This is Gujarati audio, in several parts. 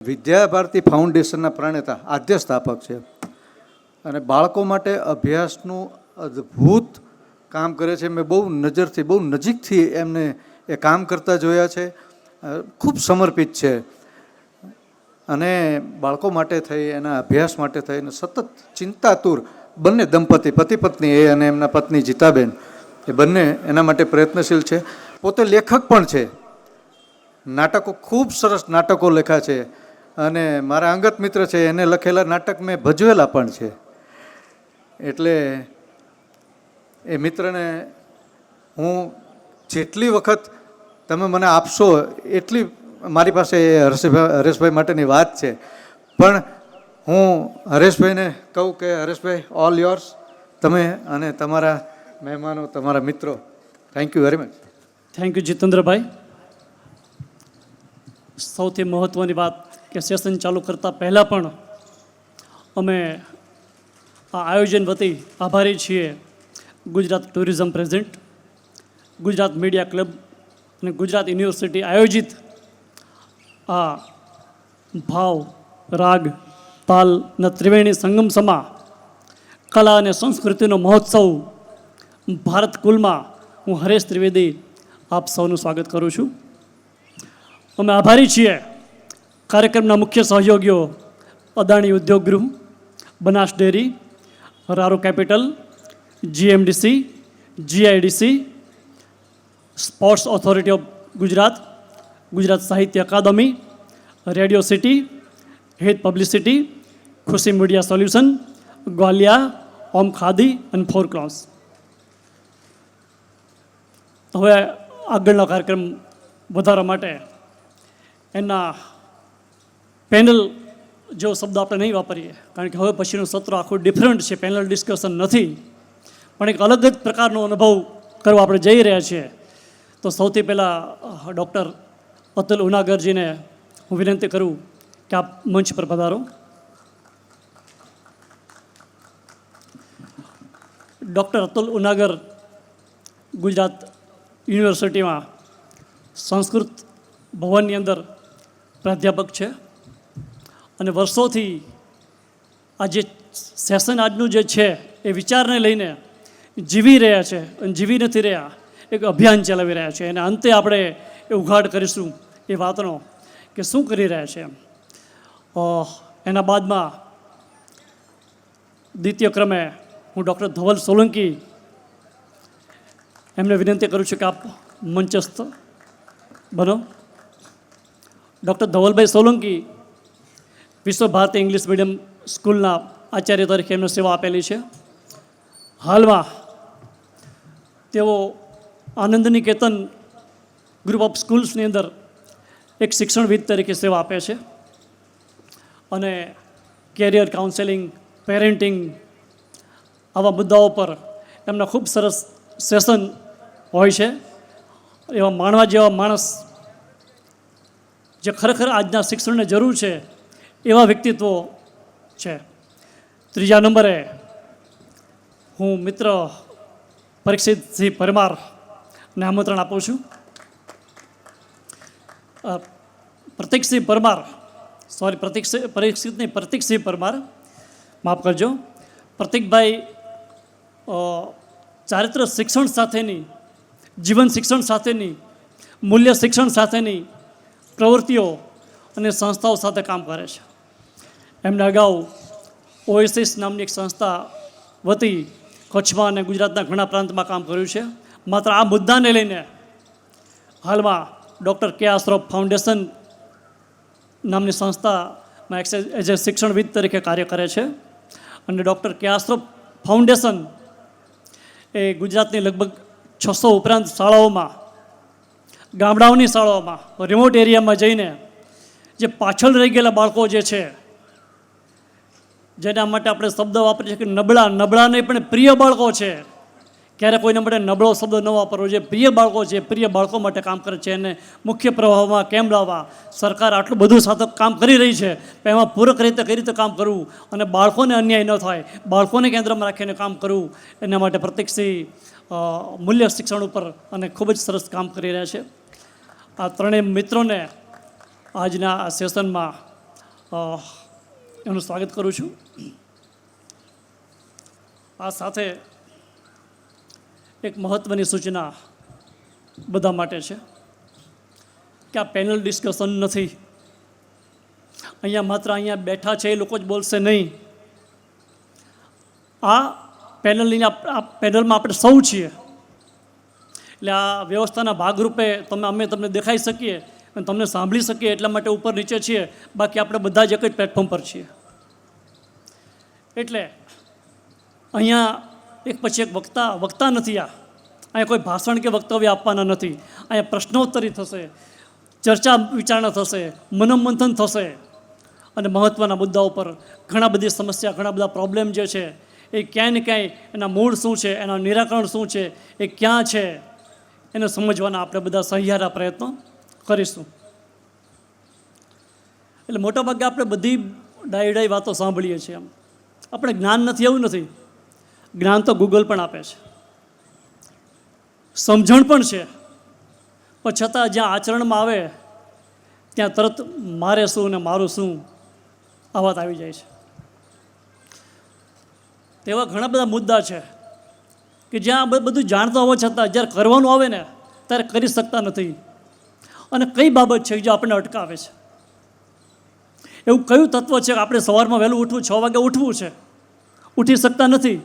વિદ્યાભારતી ફાઉન્ડેશનના પ્રણેતા આદ્ય સ્થાપક છે અને બાળકો માટે અભ્યાસનું અદ્ભુત કામ કરે છે. મેં બહુ નજરથી બહુ નજીકથી એમને એ કામ કરતા જોયા છે. ખૂબ સમર્પિત છે અને બાળકો માટે થઈ એના અભ્યાસ માટે થઈને સતત ચિંતાતુર બંને દંપતી પતિ પત્ની એ અને એમના પત્ની જીતાબેન એ બંને એના માટે પ્રયત્નશીલ છે. પોતે લેખક પણ છે. નાટકો ખૂબ સરસ નાટકો લખ્યા છે અને મારા અંગત મિત્ર છે, એને લખેલા નાટક મેં ભજવેલા પણ છે. એટલે એ મિત્રને હું જેટલી વખત તમે મને આપશો એટલી મારી પાસે હરેશભાઈ માટેની વાત છે. પણ હું હરેશભાઈને કહું કે હરેશભાઈ, ઓલ યોર્સ, તમે અને તમારા મહેમાનો, તમારા મિત્રો. Thank you very much. Thank you જીતેન્દ્રભાઈ. સૌથી મહત્ત્વની વાત કે સેશન ચાલુ કરતાં પહેલાં પણ અમે આ આયોજન વતી આભારી છીએ Gujarat tourism present, Gujarat media club અને ગુજરાત યુનિવર્સિટી આયોજિત આ ભાવ, રાગ, તાલના ત્રિવેણી સંગમ સમા કલા અને સંસ્કૃતિનો મહોત્સવ ભારત કુલમાં હું હરેશ ત્રિવેદી આપ સૌનું સ્વાગત કરું છું. અમે આભારી છીએ કાર્યક્રમના મુખ્ય સહયોગીઓ અદાણી ઉદ્યોગ ગૃહ, બનાસ ડેરી, રારો capital, GMDC, GIDC, sports authority of Gujarat, Gujarat Sahitya Akademi, radio city, hit publicity, Khushi media solution, Gwalia, Om Khadi અને ફોર ક્લોન્સ. હવે આગળનો કાર્યક્રમ વધારવા માટે એના પેનલ જેવો શબ્દ આપણે નહીં વાપરીએ, કારણ કે હવે પછીનું સત્ર આખું ડિફરન્ટ છે, પેનલ ડિસ્કશન નથી, પણ એક અલગ જ પ્રકારનો અનુભવ કરવા આપણે જઈ રહ્યા છીએ. તો સૌથી પહેલાં ડૉક્ટર અતુલ ઉનાગરજીને હું વિનંતી કરું કે આપ મંચ પર પધારો. ડૉક્ટર અતુલ ઉનાગર ગુજરાત યુનિવર્સિટીમાં સંસ્કૃત ભવનની અંદર પ્રાધ્યાપક છે અને વર્ષોથી આ જે સેશન આજનું જે છે એ વિચારને લઈને જીવી રહ્યા છે અને જીવી નથી રહ્યા, એક અભિયાન ચલાવી રહ્યા છે. અને અંતે આપણે એ ઉઘાડ કરીશું એ વાતનો કે શું કરી રહ્યા છે. એના બાદમાં દ્વિતીય ક્રમે હું ડૉક્ટર ધવલ સોલંકી એમને વિનંતી કરું છું કે આપ મંચસ્થ બનો. ડૉક્ટર ધવલભાઈ સોલંકી વિશ્વ ભારતી ઇંગ્લિશ મીડિયમ સ્કૂલના આચાર્ય તરીકે એમને સેવા આપેલી છે. હાલમાં તેઓ આનંદ નિકેતન ગ્રુપ ઓફ સ્કૂલ્સની અંદર એક શિક્ષણવિદ તરીકે સેવા આપે છે અને કેરિયર કાઉન્સેલિંગ, પેરેન્ટિંગ આવા મુદ્દાઓ પર એમના ખૂબ સરસ સેશન હોય છે. એવા માણવા જેવા માણસ જે ખરેખર આજના શિક્ષણને જરૂર છે એવા વ્યક્તિત્વો છે. ત્રીજા નંબરે હું મિત્ર પરીક્ષિતસિંહ પરમારને આમંત્રણ આપું છું. પ્રતિકસિંહ પરમાર, પ્રતિકસિંહ પરમાર, માફ કરજો. પ્રતિકભાઈ ચારિત્ર શિક્ષણ સાથેની, જીવન શિક્ષણ સાથેની, મૂલ્ય શિક્ષણ સાથેની પ્રવૃત્તિઓ અને સંસ્થાઓ સાથે કામ કરે છે. એમને અગાઉ ઓએસિસ નામની એક સંસ્થા વતી કચ્છમાં અને ગુજરાતના ઘણા પ્રાંતમાં કામ કર્યું છે. માત્ર આ મુદ્દાને લઈને હાલમાં ડૉક્ટર કે આશરોફ ફાઉન્ડેશન નામની સંસ્થામાં એઝ એ શિક્ષણવિદ તરીકે કાર્ય કરે છે. અને ડૉક્ટર કે આશરોફ ફાઉન્ડેશન એ ગુજરાતની લગભગ 600 ઉપરાંત શાળાઓમાં, ગામડાઓની શાળાઓમાં, રિમોટ એરિયામાં જઈને જે પાછળ રહી ગયેલા બાળકો જે છે, જેના માટે આપણે શબ્દ વાપરીએ છીએ કે નબળા નહીં પણ પ્રિય બાળકો છે. ક્યારે કોઈને માટે નબળો શબ્દ ન વાપરવો, જે પ્રિય બાળકો છે, પ્રિય બાળકો માટે કામ કરે છે. એને મુખ્ય પ્રવાહમાં કેમ લાવવા, સરકાર આટલું બધું સાથે કામ કરી રહી છે, એમાં પૂરક રીતે કઈ રીતે કામ કરવું અને બાળકોને અન્યાય ન થાય, બાળકોને કેન્દ્રમાં રાખીને કામ કરવું, એના માટે પ્રતિકસિંહ મૂલ્ય શિક્ષણ ઉપર અને ખૂબ જ સરસ કામ કરી રહ્યા છે. આ ત્રણેય મિત્રોને આજના આ સેશનમાં એમનું સ્વાગત કરું છું. આ સાથે એક મહત્ત્વની સૂચના બધા માટે છે કે આ પેનલ ડિસ્કશન નથી. અહીંયા માત્ર અહીંયા બેઠા છે એ લોકો જ બોલશે નહીં. આ પેનલની આ પેનલમાં આપણે સૌ છીએ. એટલે આ વ્યવસ્થાના ભાગરૂપે અમે તમને દેખાઈ શકીએ અને તમને સાંભળી શકીએ એટલા માટે ઉપર નીચે છીએ. બાકી આપણે બધા જ એક જ પ્લેટફોર્મ પર છીએ. એટલે અહીંયા એક પછી એક વક્તા નથી. અહીંયા કોઈ ભાષણ કે વક્તવ્ય આપવાના નથી. અહીંયા પ્રશ્નોત્તરી થશે, ચર્ચા વિચારણા થશે, મનોમંથન થશે અને મહત્ત્વના મુદ્દાઓ પર ઘણા બધી સમસ્યા, ઘણા બધા પ્રોબ્લેમ જે છે એ ક્યાંય ને ક્યાંય એના મૂળ શું છે, એના નિરાકરણ શું છે, એ ક્યાં છે એને સમજવાના આપણે બધા સહિયારા પ્રયત્નો કરીશું. એટલે મોટાભાગે આપણે બધી ડાઈ વાતો સાંભળીએ છીએ. આપણે જ્ઞાન નથી એવું નથી. જ્ઞાન તો ગૂગલ પણ આપે છે, સમજણ પણ છે, પણ છતાં જ્યાં આચરણમાં આવે ત્યાં તરત મારે શું ને મારું શું આ વાત આવી જાય છે. તેવા ઘણા બધા મુદ્દા છે કે જ્યાં બધું જાણતા હોવા છતાં જ્યારે કરવાનું આવે ને ત્યારે કરી શકતા નથી. અને કઈ બાબત છે જે આપણને અટકાવે છે? એવું કયું તત્વ છે કે આપણે સવારમાં વહેલું ઉઠવું, 6 વાગે ઉઠવું છે, ઉઠી શકતા નથી?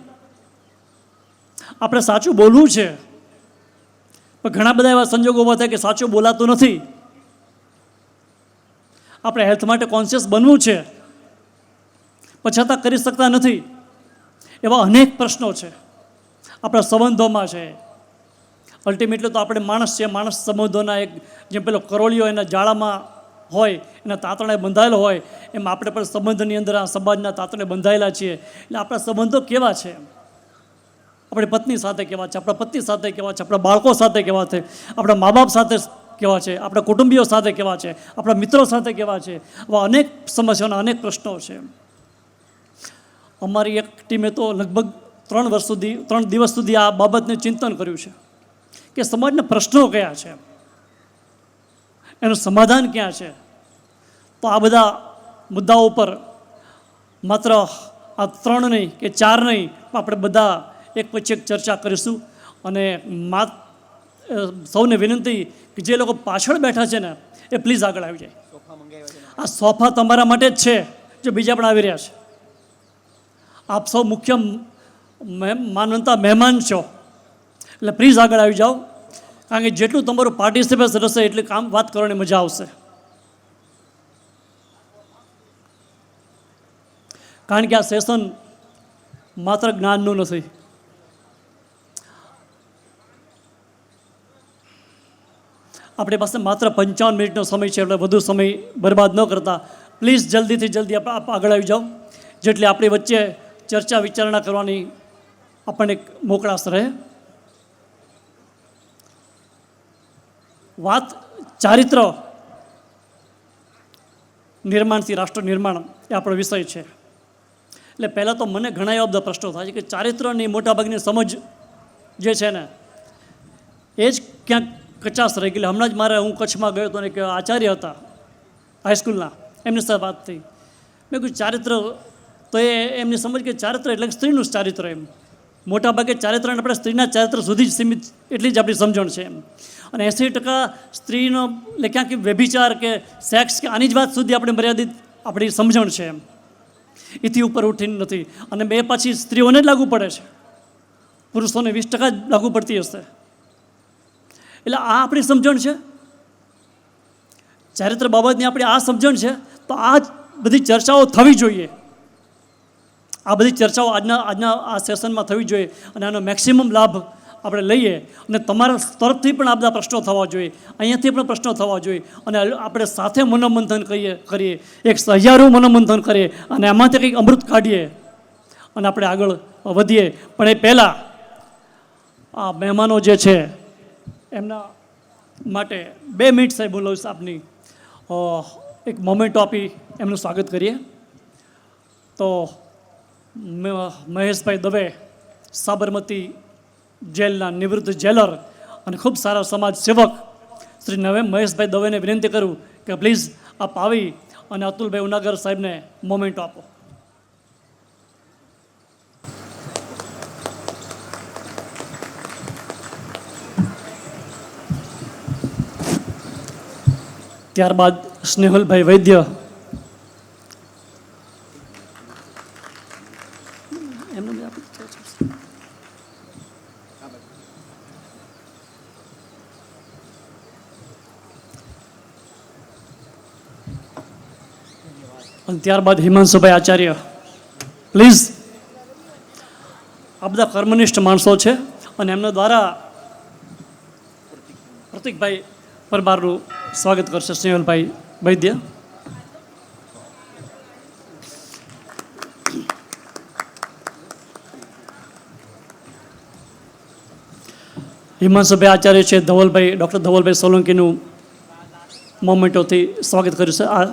આપણે સાચું બોલવું છે, પણ ઘણા બધા એવા સંજોગો ઊભા થાય કે સાચું બોલાતું નથી. આપણે હેલ્થ માટે કોન્શિયસ બનવું છે, પણ છતાં કરી શકતા નથી. એવા અનેક પ્રશ્નો છે આપણા સંબંધોમાં છે. અલ્ટિમેટલી તો આપણે માણસ છે. માણસ સંબંધોના એક જેમ પેલો કરોળિયો એના જાળામાં હોય, એના તાતણે બંધાયેલો હોય, એમ આપણે પણ સંબંધની અંદર આ સમાજના તાતણે બંધાયેલા છીએ. એટલે આપણા સંબંધો કેવા છે? આપણી પત્ની સાથે કેવા છે, આપણા પતિ સાથે કેવા છે, આપણા બાળકો સાથે કેવા છે, આપણા મા બાપ સાથે કેવા છે, આપણા કુટુંબીઓ સાથે કેવા છે, આપણા મિત્રો સાથે કેવા છે? આવા અનેક સમસ્યાઓના અનેક પ્રશ્નો છે. અમારી એક ટીમે તો લગભગ 3 દિવસ સુધી આ બાબતને ચિંતન કર્યું છે કે સમાજના પ્રશ્નો કયા છે, એનું સમાધાન ક્યાં છે. તો આ બધા મુદ્દાઓ પર માત્ર આ 3 નહીં કે 4 નહીં, આપણે બધા એક પછી એક ચર્ચા કરીશું. અને સૌને વિનંતી કે જે લોકો પાછળ બેઠા છે ને એ પ્લીઝ આગળ આવી જાય. આ સોફા તમારા માટે જ છે, જો બીજા પણ આવી રહ્યા છે. આપ સૌ મુખ્ય માનવંતા મહેમાન છો, એટલે પ્લીઝ આગળ આવી જાઓ. કારણ કે જેટલું તમારું પાર્ટિસિપેશન રહેશે એટલી વાત કરવાની મજા આવશે. કારણ કે આ સેશન માત્ર જ્ઞાનનું નથી. આપણી પાસે માત્ર 55 મિનિટનો સમય છે, એટલે વધુ સમય બરબાદ ન કરતા પ્લીઝ જલ્દીથી જલ્દી આપ આગળ આવી જાઓ, જેટલી આપણી વચ્ચે ચર્ચા વિચારણા કરવાની આપણને મોકળાશ રહે. વાત ચારિત્ર નિર્માણથી રાષ્ટ્ર નિર્માણ એ આપણો વિષય છે. એટલે પહેલાં તો મને ઘણા એવા બધા પ્રશ્નો થાય છે કે ચારિત્રની મોટાભાગની સમજ જે છે ને એ જ ક્યાંક કચાશ રહી ગયેલી. હમણાં જ હું કચ્છમાં ગયો હતો ને કે આચાર્ય હતા હાઈસ્કૂલના, એમની સાથે વાત થઈ. મેં કહ્યું ચારિત્ર, તો એમની સમજ કે ચારિત્ર એટલે સ્ત્રીનું જ ચારિત્ર. એમ મોટાભાગે ચારિત્રને આપણે સ્ત્રીના ચારિત્ર સુધી જ સીમિત એટલી જ આપણી સમજણ છે એમ. અને 80% સ્ત્રીનો એટલે ક્યાંક વ્યભિચાર કે સેક્સ કે આની જ વાત સુધી આપણે મર્યાદિત આપણી સમજણ છે એમ. એથી ઉપર ઉઠીને નથી. અને બે પાછી સ્ત્રીઓને જ લાગુ પડે છે, પુરુષોને 20% જ લાગુ પડતી હશે. એટલે આ આપણી સમજણ છે ચારિત્ર બાબતની. આપણી આ સમજણ છે, તો આ બધી ચર્ચાઓ થવી જોઈએ. આ બધી ચર્ચાઓ આજના આ સેશનમાં થવી જોઈએ અને આનો મેક્સિમમ લાભ આપણે લઈએ. અને તમારા તરફથી પણ આ બધા પ્રશ્નો થવા જોઈએ, અહીંયાથી પણ પ્રશ્નો થવા જોઈએ. અને આપણે સાથે મનોમંથન કરીએ, એક સહિયારું મનોમંથન કરીએ અને એમાંથી કંઈક અમૃત કાઢીએ અને આપણે આગળ વધીએ. પણ એ પહેલાં આ મહેમાનો જે છે એમના માટે 2 મિનિટ સાહેબ બોલાવીશ આપની એક મોમેન્ટો આપી એમનું સ્વાગત કરીએ. તો મહેશભાઈ દવે, સાબરમતી જેલના નિવૃત્ત જેલર અને ખૂબ સારા સમાજ સેવક શ્રી મહેશભાઈ દવેને વિનંતી કરું કે પ્લીઝ આપ આવી અને અતુલભાઈ ઉનાગર સાહેબને મોમેન્ટો આપો. ત્યારબાદ સ્નેહલભાઈ વૈદ્ય, અને ત્યારબાદ હિમાંશુભાઈ આચાર્ય. પ્લીઝ, આ બધા કર્મનિષ્ઠ માણસો છે અને એમના દ્વારા પ્રતિકભાઈ પરમારનું સ્વાગત કરશે સ્નેહલભાઈ વૈદ્ય. હિમાંશુભાઈ આચાર્ય છે ધવલભાઈ, ડૉક્ટર ધવલભાઈ સોલંકીનું મોમેન્ટોથી સ્વાગત કર્યું છે. આ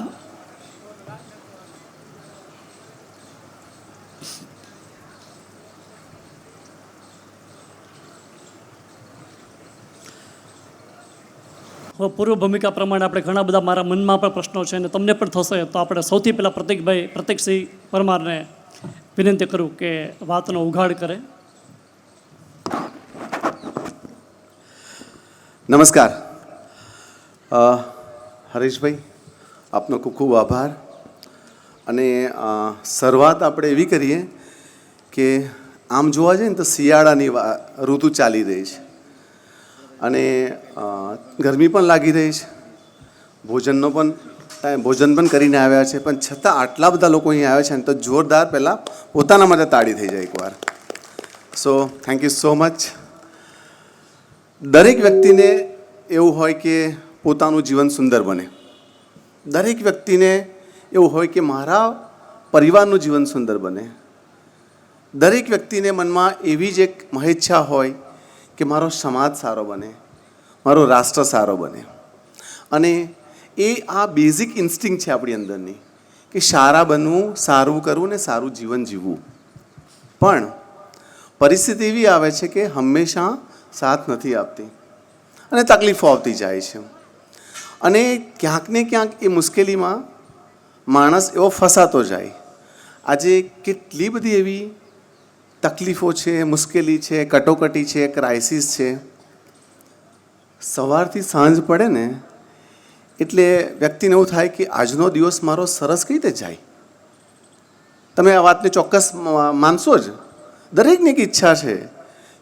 પૂર્વ ભૂમિકા પ્રમાણે આપણે ઘણા બધા મારા મનમાં પણ પ્રશ્નો છે અને તમને પણ થશે, તો આપણે સૌથી પહેલાં પ્રતિકસિંહ પરમારને વિનંતી કરું કે વાતનો ઉઘાડ કરે. નમસ્કાર હરીશભાઈ, આપનો ખૂબ ખૂબ આભાર. અને શરૂઆત આપણે એવી કરીએ કે આમ જોવા જઈએ ને તો શિયાળાની ઋતુ ચાલી રહી છે અને ગરમી પણ લાગી રહી છે, ભોજન પણ કરીને આવ્યા છે, પણ છતાં આટલા બધા લોકો અહીં આવ્યા છે ને તો જોરદાર પહેલાં પોતાના માટે તાળી થઈ જાય એકવાર. So thank you so much. દરેક વ્યક્તિને એવું હોય કે પોતાનું જીવન સુંદર બને, દરેક વ્યક્તિને એવું હોય કે મારા પરિવારનું જીવન સુંદર બને, દરેક વ્યક્તિને મનમાં એવી જ એક મહેચ્છા હોય કે મારો સમાજ સારો બને, મારો રાષ્ટ્ર સારો બને. અને એ આ બેઝિક ઇન્સ્ટિંક્ટ છે આપણી અંદરની કે સારા બનવું, સારું કરવું ને સારું જીવન જીવવું. પણ પરિસ્થિતિ એવી આવે છે કે હંમેશા સાથ નથી આપતી અને તકલીફો આવતી જાય છે. અને ક્યાંક ને ક્યાંક એ મુશ્કેલીમાં માણસ એવો ફસાતો જાય. આજે કેટલી બધી એવી તકલીફો છે, મુશ્કેલી છે, કટોકટી છે, ક્રાઇસિસ છે. સવારથી સાંજ પડે ને એટલે વ્યક્તિને એવું થાય કે આજનો દિવસ મારો સરસ કઈ રીતે જાય. તમે આ વાતને ચોક્કસ માનશો જ. દરેકની એક ઈચ્છા છે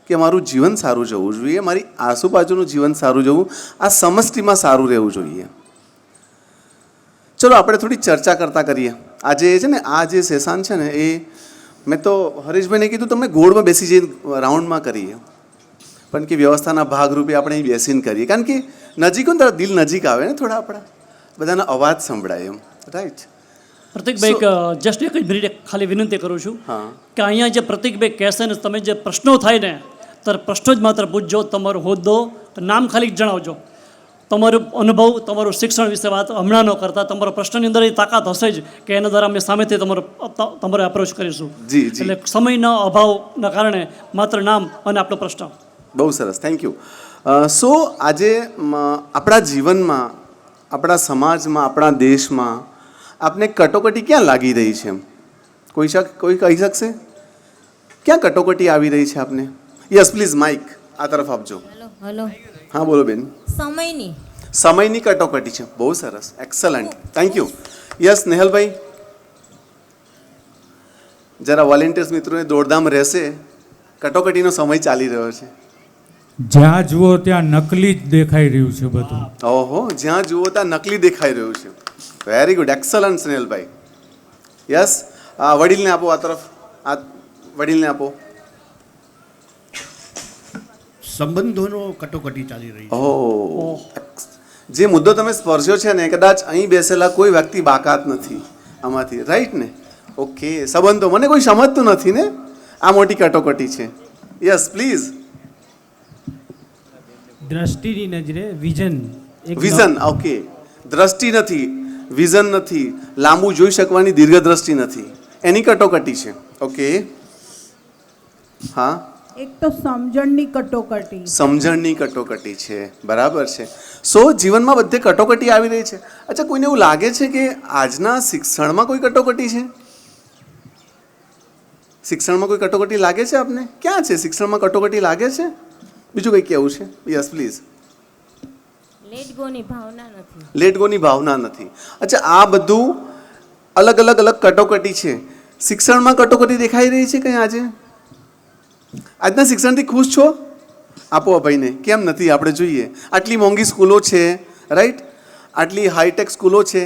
કે મારું જીવન સારું જવું જોઈએ, મારી આસુબાજુનું જીવન સારું જવું, આ સમષ્ટિમાં સારું રહેવું જોઈએ. ચલો આપણે થોડી ચર્ચા કરતા કરીએ. આજે છે ને આ જે સેશન છે ને એ મેં તો હરીશભાઈને કીધું તમે ગોળમાં બેસી જઈને રાઉન્ડમાં કરીએ, પણ કે વ્યવસ્થાના ભાગરૂપે આપણે અહીં બેસીને કરીએ, કારણ કે નજીક હોય ને તો દિલ નજીક આવે ને, થોડા આપણા બધાના અવાજ સંભળાય એમ. રાઈટ પ્રતિકભાઈ, જસ્ટ એક જ મિનિટ ખાલી વિનંતી કરું છું હા કે અહીંયા જે પ્રતિકભાઈ કહેશે ને, તમે જે પ્રશ્નો થાય ને ત્યારે પ્રશ્નો જ માત્ર પૂછજો, તમારો હોદ્દો, નામ ખાલી જણાવજો, તમારું અનુભવ, તમારું શિક્ષણ વિશે વાત હમણાં ન કરતા, તમારો પ્રશ્નની અંદર એ તાકાત હશે જ કે એના દ્વારા અમે સામેથી તમારે અપ્રોચ કરીશું. જી જી, એટલે સમયના અભાવના કારણે માત્ર નામ અને આપણો પ્રશ્ન. બહુ સરસ, થેન્ક યુ. સો આજે આપણા જીવનમાં, આપણા સમાજમાં, આપણા દેશમાં આપને કટોકટી ક્યાં લાગી રહી છે? કોઈ કહી શકશે ક્યાં કટોકટી આવી રહી છે આપને? યસ પ્લીઝ, માઇક આ તરફ આપજો. હેલો. હા બોલો બેન. સમયની કટોકટી છે. બહુ સરસ, excellent, thank you. Yes Nehalbhai, જરા વોલેન્ટિયર્સ મિત્રોને દોડધામ રહેશે, કટોકટીનો સમય ચાલી રહ્યો છે. જ્યાં જુઓ ત્યાં નકલી જ દેખાઈ રહ્યું છે બધું. ઓહો, જ્યાં જુઓ ત્યાં નકલી દેખાઈ રહ્યું છે. વેરી ગુડ, એક્સલન્ટ સ્નેહલભાઈ. યસ, વડીલને આપો, આ તરફ, આ વડીલને આપો. સંબંધોનો કટોકટી ચાલી રહી છે. ઓહ, જે મુદ્દો તમે સ્પર્શ્યો છે ને, કદાચ અહીં બેસેલા કોઈ વ્યક્તિ બાકાત નથી આમાંથી, રાઈટ ને? ઓકે, સંબંધો, મને કોઈ સમજતું નથી ને, આ મોટી કટોકટી છે. Yes please. દ્રષ્ટિની નજરે વિઝન. Vision, okay. દ્રષ્ટિ નથી, વિઝન નથી, લાંબુ જોઈ શકવાની દીર્ઘ દ્રષ્ટિ નથી, એની કટોકટી છે. ઓકે, હા એક તો સમજણની કટોકટી. સમજણની કટોકટી છે, બરાબર છે. સો જીવનમાં બધે કટોકટી આવી રહી છે. અચ્છા, કોઈને એવું લાગે છે કે આજના શિક્ષણમાં કોઈ કટોકટી છે? શિક્ષણમાં કોઈ કટોકટી લાગે છે આપને? ક્યાં છે શિક્ષણમાં કટોકટી લાગે છે? બીજું કંઈ કહેવું છે? Yes please. લેટ ગોની ભાવના નથી. લેટ ગોની ભાવના નથી. અચ્છા, આ બધું અલગ અલગ કટોકટી છે. શિક્ષણમાં કટોકટી દેખાઈ રહી છે કંઈ આજે? આજના શિક્ષણથી ખુશ છો? આપો આ ભાઈને. કેમ નથી? આપણે જોઈએ. આટલી મોંઘી સ્કૂલો છે, રાઈટ? આટલી હાઈટેક સ્કૂલો છે.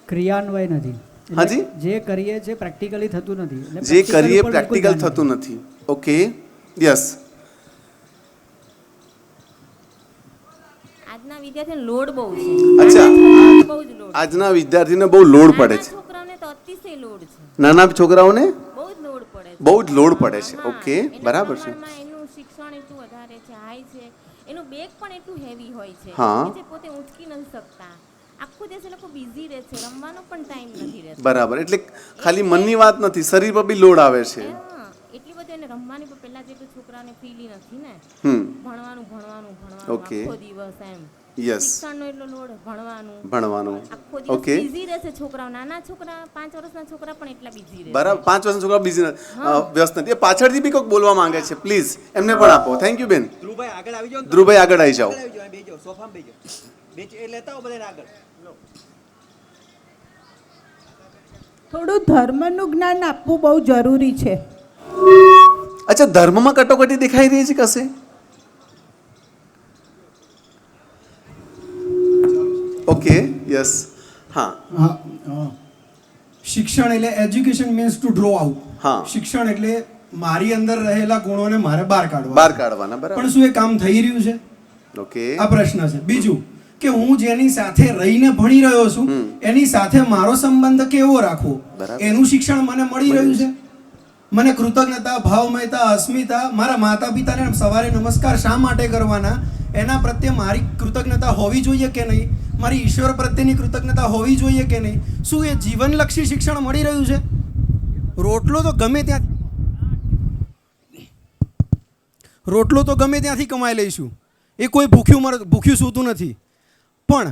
ક્રિયાન્વય નથી. હાજી? જે કરીએ છે પ્રેક્ટિકલી થતું નથી. જે કરીએ પ્રેક્ટિકલ થતું નથી. Okay, yes. આજના વિદ્યાર્થીને લોડ બહુ છે. અચ્છા, બહુ જ લોડ. આજના વિદ્યાર્થીને બહુ લોડ પડે છે. છોકરાઓને તો અતિશય લોડ છે. નાના છોકરાઓને બહુ જ લોડ પડે છે. બહુ જ લોડ પડે છે. હા, ઓકે, એના બરાબર છે. પ્રમાણમાં એનું શિક્ષણ એટલું વધારે છે, હાઈ છે. એનું બેગ પણ એટલું હેવી હોય છે હા. કે જે પોતે ઊંચકી નથી શકતા. આખો દિવસ એ લોકો બિઝી રહે છે, રમવાનો પણ ટાઈમ નથી રહેતો. બરાબર. એટલે ખાલી મનની વાત નથી, શરીર પર બી લોડ આવે છે. હા, એટલી બધી એને રમવાની પણ પહેલા જેટલું છોકરાને ફીલી નથી ને. હમ. ભણવાનું ભણવાનું ભણવાનું Okay. આખો દિવસ એમ. યસ, શિક્ષણનો એટલો લોડ ભણવાનું ભણવાનું. આખો દિવસ ઓકે, બિઝી રહેશે છોકરાઓ. નાના છોકરા 5 વર્ષના છોકરા પણ એટલા બિઝી રહે. બરાબર. 5 વર્ષના છોકરા બિઝી વ્યસ્ત નથી. એ પાછળથી બી કોઈક બોલવા માંગે છે, પ્લીઝ એમને પણ આપો. થેન્ક યુ બેન. ધ્રુવભાઈ આગળ આવી જાઓ. થોડું ધર્મનું જ્ઞાન આપવું બહુ જરૂરી છે. અચ્છા, ધર્મમાં કટોકટી દેખાઈ રહી છે કશે? Okay, yes. હા, શિક્ષણ એટલે education means to draw out. હા. શિક્ષણ એટલે મારી અંદર રહેલા ગુણોને મારે બહાર કાઢવા. બહાર કાઢવાના. બરાબર. પણ શું એ કામ થઈ રહ્યું છે? ઓકે, આ પ્રશ્ન છે. બીજું કે હું જેની સાથે રહીને ભણી રહ્યો છું એની સાથે મારો સંબંધ કેવો રાખવો, બરાબર. એનું શિક્ષણ મને મળી રહ્યું છે? મને કૃતજ્ઞતા, ભાવમયતા, અસ્મિતા, મારા માતા પિતાને સવારે નમસ્કાર શા માટે કરવાના, એના પ્રત્યે મારી કૃતજ્ઞતા હોવી જોઈએ કે નહીં? મારી ઈશ્વર પ્રત્યેની કૃતજ્ઞતા હોવી જોઈએ કે નહીં? શું એ જીવનલક્ષી શિક્ષણ મળી રહ્યું છે? રોટલો તો ગમે ત્યાંથી કમાઈ લઈશું, એ કોઈ ભૂખ્યું સૂતું નથી. પણ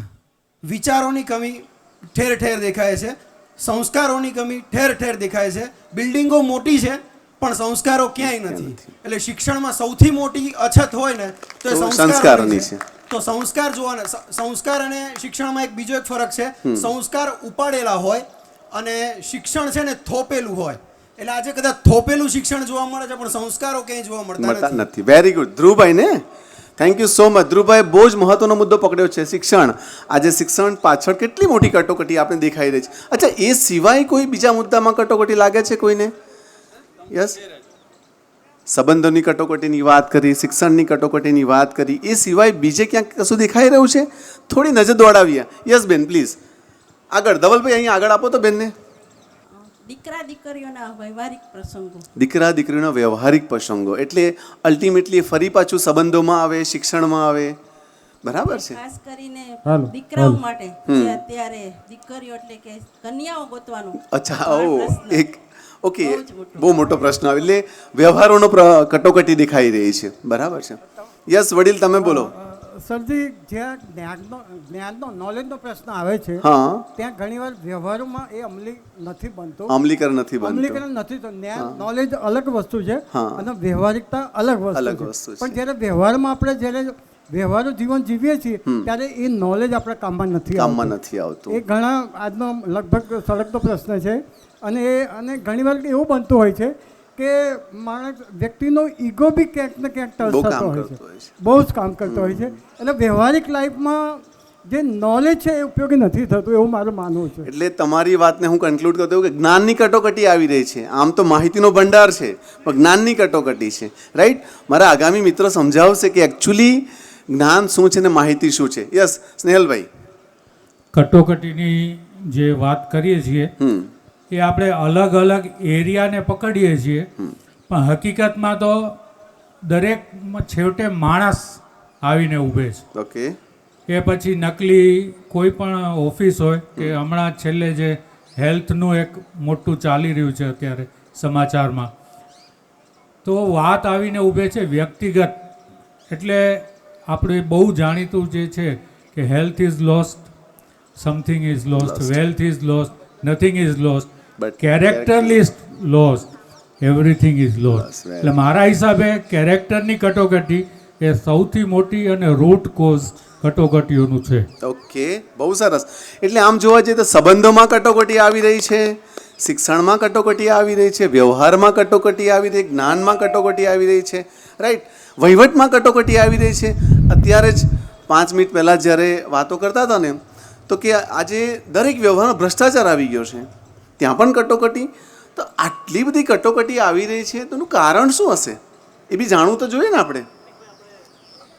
વિચારોની કમી ઠેર ઠેર દેખાય છે, સંસ્કારોની કમી ઠેર ઠેર દેખાય છે. બિલ્ડિંગો મોટી છે પણ સંસ્કારો ક્યાંય નથી. એટલે શિક્ષણમાં સૌથી મોટી અછત હોય ને તો એ સંસ્કારોની છે. તો સંસ્કાર જોવાના. સંસ્કાર અને શિક્ષણમાં એક બીજો એક ફરક છે. સંસ્કાર ઉપાડેલા હોય અને શિક્ષણ છે ને થોપેલું હોય. એટલે આજે કદાચ થોપેલું શિક્ષણ જોવા મળે છે પણ સંસ્કારો ક્યાંય જોવા મળતા નથી. વેરી ગુડ ધ્રુવભાઈ ને. Thank you so much. ધ્રુવભાઈ બહુ જ મહત્વનો મુદ્દો પકડ્યો છે, શિક્ષણ. આજે શિક્ષણ પાછળ કેટલી મોટી કટોકટી આપણે દેખાઈ રહી છે. અચ્છા, એ સિવાય કોઈ બીજા મુદ્દામાં કટોકટી લાગે છે કોઈને? યસ. સંબંધોની કટોકટીની વાત કરી, શિક્ષણની કટોકટીની વાત કરી, એ સિવાય બીજે ક્યાંક કશું દેખાઈ રહ્યું છે? થોડી નજર દોડાવીએ. યસ બેન, પ્લીઝ આગળ. ધવલભાઈ અહીંયા આગળ આપો તો બેનને. દીકરા દીકરીઓના વ્યવહારિક પ્રસંગો. દીકરા દીકરીઓના વ્યવહારિક પ્રસંગો એટલે અલ્ટિમેટલી ફરી પાછું સંબંધોમાં આવે, શિક્ષણમાં આવે. બરાબર છે. ખાસ કરીને દીકરાઓ માટે જે અત્યારે દીકરીઓ એટલે કે કન્યાઓ ગોતવાનું. અચ્છા, ઓ એક ઓકે, બહુ મોટો પ્રશ્ન આવે. એટલે વ્યવહારોનો કટોકટી દેખાઈ રહી છે. બરાબર છે. યસ વડીલ, તમે બોલો. સરજી, જ્યાં જ્ઞાનનો નોલેજનો પ્રશ્ન આવે છે ત્યાં ઘણીવાર વ્યવહારોમાં એ અમલી નથી બનતો. અમલીકરણ નથી થતું. નોલેજ અલગ વસ્તુ છે અને વ્યવહારિકતા અલગ વસ્તુ છે. પણ જ્યારે વ્યવહારમાં આપણે વ્યવહારુ જીવન જીવીએ છીએ ત્યારે એ નોલેજ આપણા કામમાં નથી આવતું. એ ઘણા આજનો લગભગ સળગતો પ્રશ્ન છે. અને ઘણીવાર એવું બનતું હોય છે કે માણસ વ્યક્તિનો ઈગો બી ક્યાંક ને ક્યાંક ટચ થતો હોય છે, બહુ જ કામ કરતો હોય છે. એટલે વ્યવહારિક લાઈફમાં જે નોલેજ છે એ ઉપયોગી નથી થતું એવું મારું માનવું છે. એટલે તમારી વાતને હું કન્ક્લુડ કરી દઉં કે જ્ઞાનની કટોકટી આવી રહી છે. આમ તો માહિતીનો ભંડાર છે પણ જ્ઞાનની કટોકટી છે, રાઈટ? મારા આગામી મિત્ર સમજાવશે કે એકચ્યુઅલી જ્ઞાન શું છે ને માહિતી શું છે. યસ સ્નેહલભાઈ. કટોકટીની જે વાત કરીએ છીએ એ આપણે અલગ અલગ એરિયાને પકડીએ છીએ પણ હકીકતમાં તો દરેક છેવટે માણસ આવીને ઊભે છે. ઓકે. એ પછી નકલી કોઈ પણ ઓફિસ હોય કે હમણાં છેલ્લે જે હેલ્થનું એક મોટું ચાલી રહ્યું છે અત્યારે સમાચારમાં, તો વાત આવીને ઊભે છે વ્યક્તિગત. એટલે આપણે બહુ જાણીતું જે છે કે health is lost, something is lost, wealth is lost, nothing is lost, But character is lost, everything is lost. Yes, very એટલે મારા હિસાબે કેરેક્ટરની કટોકટી એ સૌથી મોટી અને રૂટ કોઝ કટોકટીઓનું છે. ઓકે, બહુ સરસ. એટલે આમ જોવા જઈએ તો સંબંધોમાં કટોકટી આવી રહી છે, શિક્ષણમાં કટોકટી આવી રહી છે, વ્યવહારમાં કટોકટી આવી રહી, જ્ઞાનમાં કટોકટી આવી રહી છે, રાઈટ, વહીવટમાં કટોકટી આવી રહી છે. અત્યારે જ 5 મિનિટ પહેલાં જ્યારે વાતો કરતા હતા ને, તો કે આજે દરેક વ્યવહારનો ભ્રષ્ટાચાર આવી ગયો છે, ત્યાં પણ કટોકટી. તો આટલી બધી કટોકટી આવી રહી છે તો એનું કારણ શું હશે એ બી જાણવું તો જોઈએ ને આપણે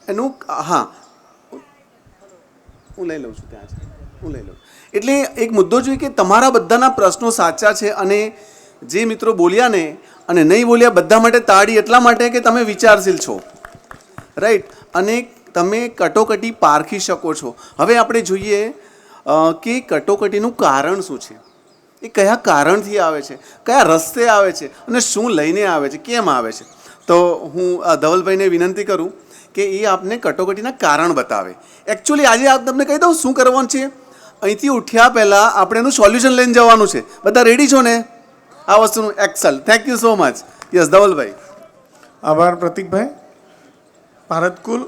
એનું. હા, હું લઈ લઉં છું ત્યાં જ, હું લઈ લઉં. એટલે એક મુદ્દો જોઈએ કે તમારા બધાના પ્રશ્નો સાચા છે, અને જે મિત્રો બોલ્યા ને અને નહીં બોલ્યા બધા માટે તાળી એટલા માટે કે તમે વિચારશીલ છો, રાઈટ, અને તમે કટોકટી પારખી શકો છો. હવે આપણે જોઈએ કે કટોકટીનું કારણ શું છે, એ કયા કારણથી આવે છે, કયા રસ્તે આવે છે, અને શું લઈને આવે છે, કેમ આવે છે. તો હું ધવલભાઈને વિનંતી કરું કે એ આપને કટોકટીના કારણ બતાવે. એકચ્યુઅલી આજે આપ તમને કહી દઉં શું કરવાનું છે. અહીંથી ઉઠ્યા પહેલાં આપણે એનું સોલ્યુશન લઈને જવાનું છે. બધા રેડી છો ને આ વસ્તુનું? Excel, thank you so much. Yes, ધવલભાઈ. આભાર પ્રતિકભાઈ, ભારતકુલ,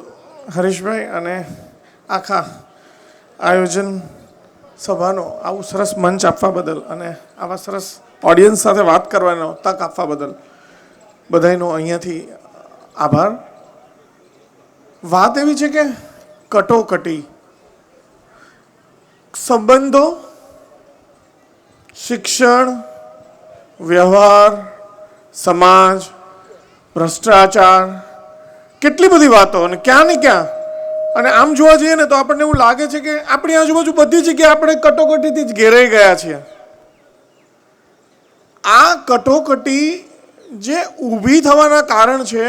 હરીશભાઈ અને આખા આયોજન સભાનો આવું સરસ મંચ આપવા બદલ અને આવા સરસ ઓડિયન્સ સાથે વાત કરવાનો તક આપવા બદલ બધાયનો અહીંયાથી આભાર. વાત એવી છે કે કટોકટી, સંબંધો, શિક્ષણ, વ્યવહાર, સમાજ, ભ્રષ્ટાચાર, કેટલી બધી વાતો, અને ક્યાં ને ક્યાં. અને આમ જોવા જઈએ ને તો આપણને એવું લાગે છે કે આપણી આજુબાજુ બધી જગ્યાએ આપણે કટોકટીથી જ ઘેરાઈ ગયા છીએ. આ કટોકટી જે ઊભી થવાના કારણ છે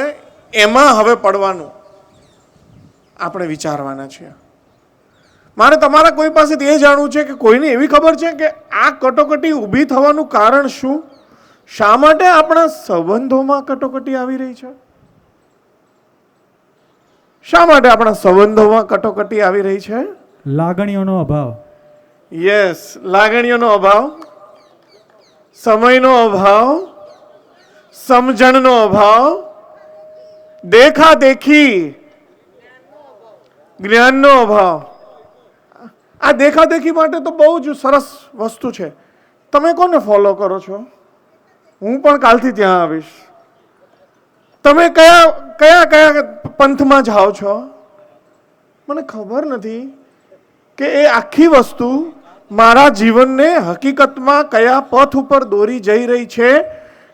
એમાં હવે પડવાનું આપણે વિચારવાના છીએ. મારે તમારા કોઈ પાસેથી એ જાણવું છે કે કોઈને એવી ખબર છે કે આ કટોકટી ઊભી થવાનું કારણ શું? શા માટે આપણા સંબંધોમાં કટોકટી આવી રહી છે? શા માટે આપણા સંબંધોમાં કટોકટી આવી રહી છે? લાગણીઓનો અભાવ. યસ, લાગણીઓનો અભાવ, સમયનો અભાવ, સમજણનો અભાવ, દેખાદેખી, જ્ઞાનનો અભાવ. આ દેખાદેખી માટે તો બહુ જ સરસ વસ્તુ છે. તમે કોને ફોલો કરો છો? હું પણ કાલથી ત્યાં આવીશ. તમે કયા કયા કયા પંથમાં જાઓ છો? મને ખબર નથી કે એ આખી વસ્તુ મારા જીવનને હકીકતમાં કયા પથ ઉપર દોરી જઈ રહી છે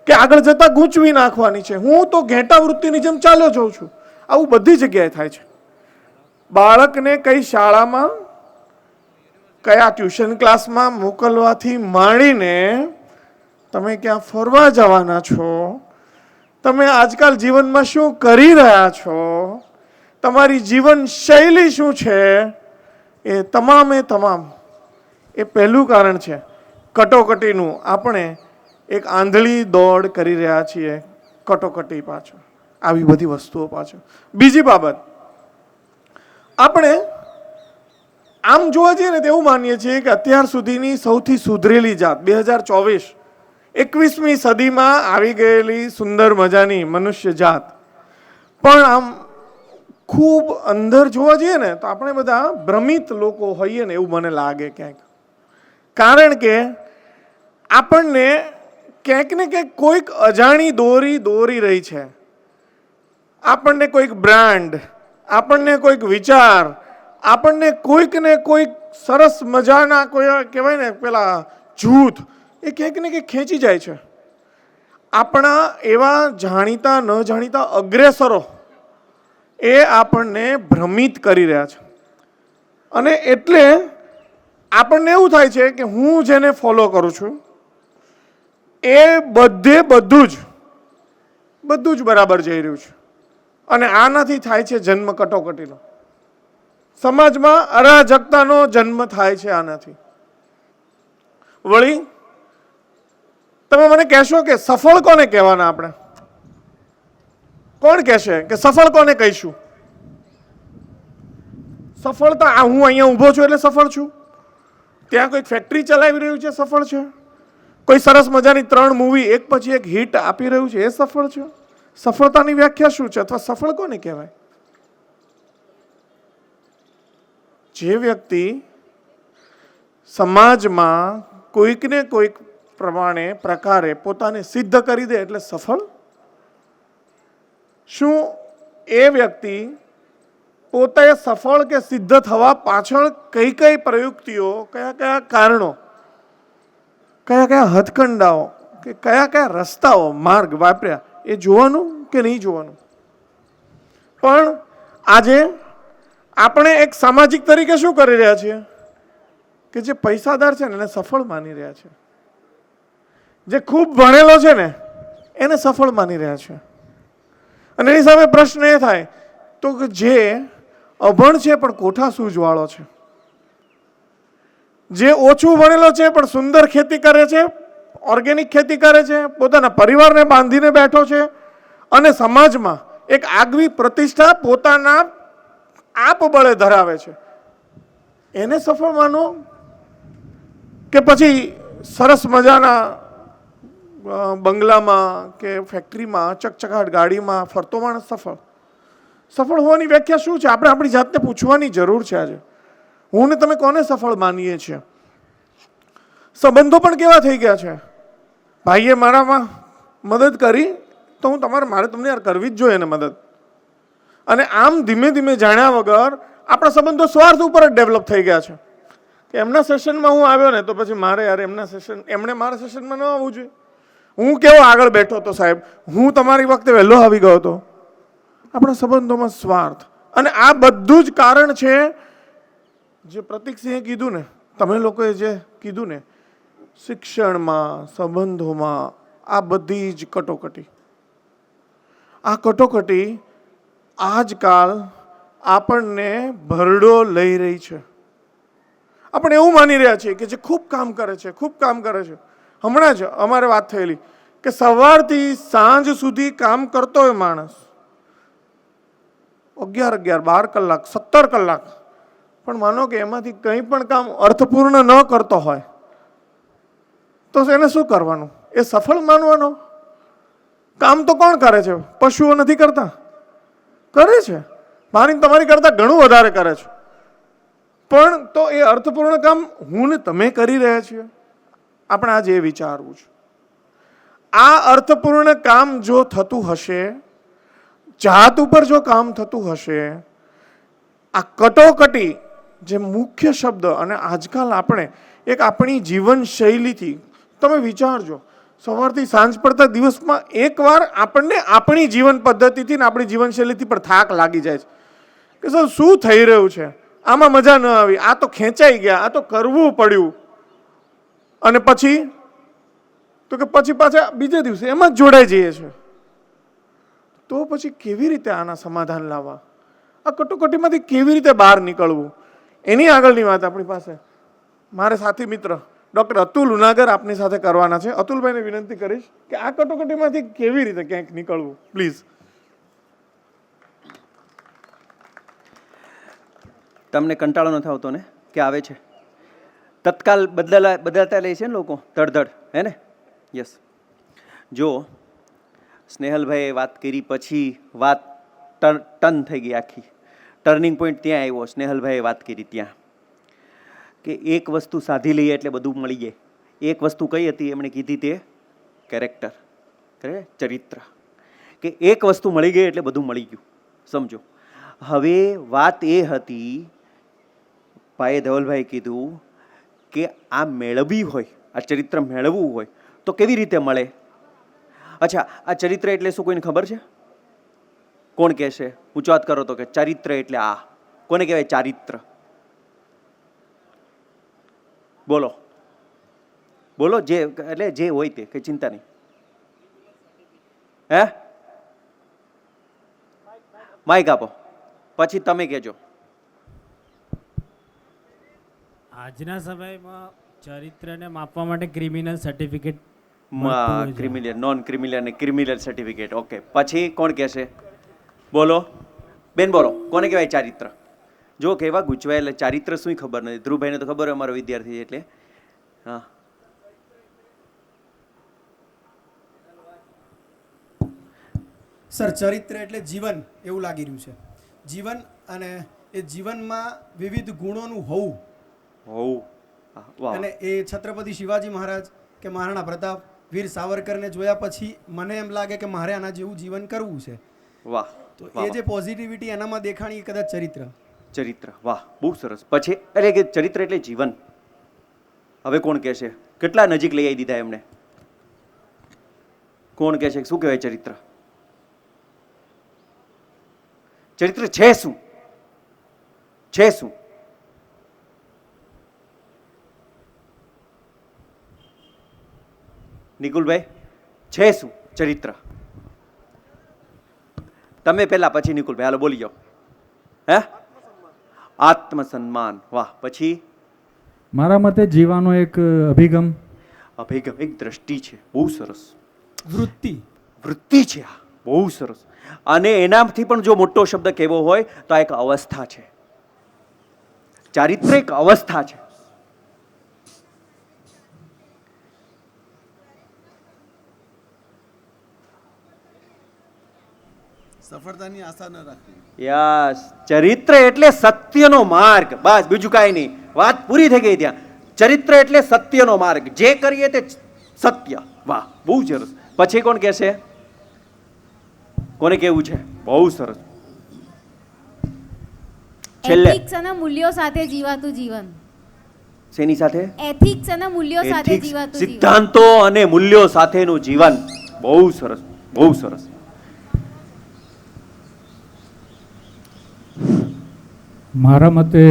કે આગળ જતાં ગૂંચવી નાખવાની છે. હું તો ઘેટા વૃત્તિની જેમ ચાલ્યો જાઉં છું. આવું બધી જગ્યાએ થાય છે. બાળકને કઈ શાળામાં, કયા ટ્યુશન ક્લાસમાં મોકલવાથી માંડીને તમે ક્યાં ફરવા જવાના છો, તમે આજકાલ જીવનમાં શું કરી રહ્યા છો, તમારી જીવન શૈલી શું છે, એ તમામ એ પહેલું કારણ છે કટોકટીનું. આપણે એક આંધળી દોડ કરી રહ્યા છીએ કટોકટી પાછળ, આવી બધી વસ્તુઓ પાછળ. બીજી બાબત, આપણે આમ જોવા જઈએ ને તો એવું માનીએ છીએ કે અત્યાર સુધીની સૌથી સુધરેલી જાત 2024 21મી સદીમાં આવી ગયેલી સુંદર મજાની મનુષ્ય જાત. પણ આમ ખૂબ અંદર જોવા જઈએ ને તો આપણે બધા ભ્રમિત લોકો હોઈએ ને એવું મને લાગે ક્યાંક. કારણ કે આપણને ક્યાંક ને ક્યાંક કોઈક અજાણી દોરી રહી છે. આપણને કોઈક બ્રાન્ડ, આપણને કોઈક વિચાર, આપણને કોઈક ને કોઈક સરસ મજાના કોઈ કહેવાય ને પેલા જૂથ, એ ક્યાંક ને ક્યાંક ખેંચી જાય છે. આપણા એવા જાણીતા ન જાણીતા અગ્રેસરો એ આપણને ભ્રમિત કરી રહ્યા છે. અને એટલે આપણને એવું થાય છે કે હું જેને ફોલો કરું છું એ બધું જ બરાબર જઈ રહ્યું છે. અને આનાથી થાય છે જન્મ કટોકટીનો. સમાજમાં અરાજકતાનો જન્મ થાય છે આનાથી. વળી તમે મને કહેશો કે સફળ કોને કહેવાના આપણે? કોણ કહેશે કે સફળ કોને કહીશું? સફળતા હું અહીંયા ઊભો છું એટલે સફળ છું? ત્યાં કોઈ ફેક્ટરી ચલાવી રહ્યું છે સફળ છે? કોઈ સરસ મજાની 3 મૂવી એક પછી એક હિટ આપી રહ્યું છે એ સફળ છે? સફળતાની વ્યાખ્યા શું છે? અથવા સફળ કોને કહેવાય? જે વ્યક્તિ સમાજમાં કોઈકને કોઈક પ્રકારે પોતાને સિદ્ધ કરી દે એટલે સફળ? શું એ વ્યક્તિ પોતે સફળ કે સિદ્ધ થવા પાછળ કઈ કઈ પ્રયુક્તિઓ, કયા કયા કારણો, કયા કયા હથકંડાઓ કે કયા કયા રસ્તાઓ, માર્ગ વાપર્યા એ જોવાનું કે નહીં જોવાનું? પણ આજે આપણે એક સામાજિક તરીકે શું કરી રહ્યા છીએ કે જે પૈસાદાર છે ને એને સફળ માની રહ્યા છે, જે ખૂબ ભણેલો છે ને એને સફળ માની રહ્યા છે. અને એની સામે પ્રશ્ન એ થાય તો કે જે અભણ છે પણ કોઠા સૂઝવાળો છે, જે ઓછું ભણેલો છે પણ સુંદર ખેતી કરે છે, ઓર્ગેનિક ખેતી કરે છે, પોતાના પરિવારને બાંધીને બેઠો છે અને સમાજમાં એક આગવી પ્રતિષ્ઠા પોતાના આપબળે ધરાવે છે, એને સફળ માનો કે પછી સરસ મજાના બંગલામાં કે ફેક્ટરીમાં ચકચકાટ ગાડીમાં ફરતો માણસ સફળ? સફળ હોવાની વ્યાખ્યા શું છે? આપણે આપણી જાતને પૂછવાની જરૂર છે. આજે હું ને તમે કોને સફળ માનીએ છીએ? સંબંધો પણ કેવા થઈ ગયા છે? ભાઈએ મારામાં મદદ કરી તો મારે તમને યાર કરવી જ જોઈએ ને મદદ. અને આમ ધીમે ધીમે જાણ્યા વગર આપણા સંબંધો સ્વાર્થ ઉપર જ ડેવલપ થઈ ગયા છે કે એમના સેશનમાં હું આવ્યો ને તો પછી મારે યાર એમણે મારા સેશનમાં ન આવવું જોઈએ. હું કેવો આગળ બેઠો હતો સાહેબ, હું તમારી વખતે વહેલો આવી ગયો હતો. આપણા સંબંધોમાં સ્વાર્થ. અને આ બધું જ કારણ છે જે પ્રતીકસિંહે કીધું ને, તમે લોકોએ જે કીધું ને, શિક્ષણમાં, સંબંધોમાં આ બધી જ કટોકટી. આ કટોકટી આજકાલ આપણને ભરડો લઈ રહી છે. આપણે એવું માની રહ્યા છીએ કે જે ખૂબ કામ કરે છે, ખૂબ કામ કરે છે. હમણાં જ અમારે વાત થયેલી કે સવારથી સાંજ સુધી કામ કરતો હોય માણસ, 11, 12 કલાક, 17 કલાક, પણ માનો કે એમાંથી કંઈ પણ કામ અર્થપૂર્ણ ન કરતો હોય તો એને શું કરવાનું? એ સફળ માનવાનો? કામ તો કોણ કરે છે? પશુઓ નથી કરતા? કરે છે, મારી તમારી કરતા ઘણું વધારે કરે છે. પણ તો એ અર્થપૂર્ણ કામ હું ને તમે કરી રહ્યા છીએ? આપણે આજે એ વિચારવું છે. આ અર્થપૂર્ણ કામ જો થતું હશે, જાત ઉપર જો કામ થતું હશે, આ કટોકટી જે મુખ્ય શબ્દ, અને આજકાલ આપણે એક આપણી જીવન શૈલીથી, તમે વિચારજો, સવારથી સાંજ પડતા દિવસમાં એકવાર આપણને આપણી જીવન પદ્ધતિથી ને આપણી જીવનશૈલીથી પણ થાક લાગી જાય છે કે સર શું થઈ રહ્યું છે, આમાં મજા ન આવી, આ તો ખેંચાઈ ગયા, આ તો કરવું પડ્યું. અને પછી તો કે પછી પાછા બીજે દિવસે એમાં જ જોડાઈ જઈએ છીએ. તો પછી કેવી રીતે આના સમાધાન લાવવા? આ કટોકટીમાંથી કેવી રીતે બહાર નીકળવું? એની આગળની વાત આપણી પાસે મારે સાથી મિત્ર ડૉક્ટર અતુલ ઉનાગર આપની સાથે કરવાના છે. અતુલભાઈને વિનંતી કરીશ કે આ કટોકટીમાંથી કેવી રીતે ક્યાંક નીકળવું, પ્લીઝ. તમને કંટાળો નથી આવતો ને કે આવે છે? તત્કાલ બદલાતા લે છે ને લોકો, ધડધડ, હે ને? યસ. જો સ્નેહલભાઈએ વાત કરી પછી વાત ટર્ન થઈ ગઈ, આખી ટર્નિંગ પોઈન્ટ ત્યાં આવ્યો. સ્નેહલભાઈએ વાત કરી ત્યાં કે એક વસ્તુ સાધી લઈએ એટલે બધું મળી જાય. એક વસ્તુ કઈ હતી એમણે કીધી? તે કેરેક્ટર, ચરિત્ર. કે એક વસ્તુ મળી ગઈ એટલે બધું મળી ગયું, સમજો. હવે વાત એ હતી, ભાઈએ ધવલભાઈ કીધું કે આ મેળવવી હોય, આ ચરિત્ર મેળવવું હોય તો કેવી રીતે મળે? અચ્છા, આ ચરિત્ર એટલે શું કોઈને ખબર છે? કોણ કહેશે? ઊંચો હાથ કરો તો કે ચરિત્ર એટલે આ. કોને કહેવાય ચારિત્ર? બોલો બોલો. જે એટલે જે હોય તે, કઈ ચિંતા નહીં. હે? માઇક આપો, પછી તમે કહેજો. આજના સમયમાં ચરિત્રને માપવા માટે criminal certificate, criminal, non criminal અને ક્રિમિનલ સર્ટિફિકેટ. ઓકે, પછી કોણ કહેશે? બોલો બેન, બોલો કોને કહેવાય ચારિત્ર? જો કહેવા ગૂંચવાયેલા ચારિત્ર શું ખબર નથી. ધ્રુવભાઈને તો ખબર હોય, અમારો વિદ્યાર્થી છે એટલે. હા, સર, ચરિત્ર એટલે જીવન એવું લાગી રહ્યું છે. જીવન, અને એ જીવનમાં વિવિધ ગુણોનું હોવું. અને એ છત્રપતિ શિવાજી મહારાજ કે મહારાણા પ્રતાપ, વીર સાવરકરને જોયા પછી મને એમ લાગે કે મારે આના જેવું જીવન કરવું છે. વાહ. તો એ જે પોઝિટિવિટી એનામાં દેખાણી, કદાચ ચરિત્ર. ચરિત્ર, વાહ, બહુ સરસ. પછી એટલે કે ચરિત્ર એટલે જીવન. હવે કોણ કહેશે? કેટલા નજીક લઈ આવી દીધા એમને. કોણ કહેશે શું કહેવાય ચરિત્ર? ચરિત્ર છે શું? છે શું? નિકુલભાઈ, છે શું ચરિત્ર? તમે પહેલા, પછી નિકુલભાઈ. હાલો બોલી જાઓ. હે? આત્મસન્માન. વાહ. પછી? મારા મતે જીવવાનો એક અભિગમ, એક દ્રષ્ટિ છે. બહુ સરસ. વૃત્તિ છે આ. બહુ સરસ. અને એનાથી પણ જો મોટો શબ્દ કહેવો હોય તો આ એક અવસ્થા છે. ચારિત્ર એક અવસ્થા છે. સફળતાની આશા ન રાખવી. યસ, ચરિત્ર એટલે સત્યનો માર્ગ. બસ, બીજું કાંઈ નહીં. વાત પૂરી થઈ ગઈ ત્યાં. ચરિત્ર એટલે સત્યનો માર્ગ. જે કરીએ તે સત્ય. વાહ, બહુ સરસ. પછી કોણ કહેશે? કોને કેવું છે? બહુ સરસ. છેલ્લે એથિક્સ અને મૂલ્યો સાથે જીવાતું જીવન. શેની સાથે? એથિક્સ અને મૂલ્યો સાથે જીવાતું જીવન. સિદ્ધાંતો અને મૂલ્યો સાથેનું જીવન. બહુ સરસ, બહુ સરસ. મારા મતે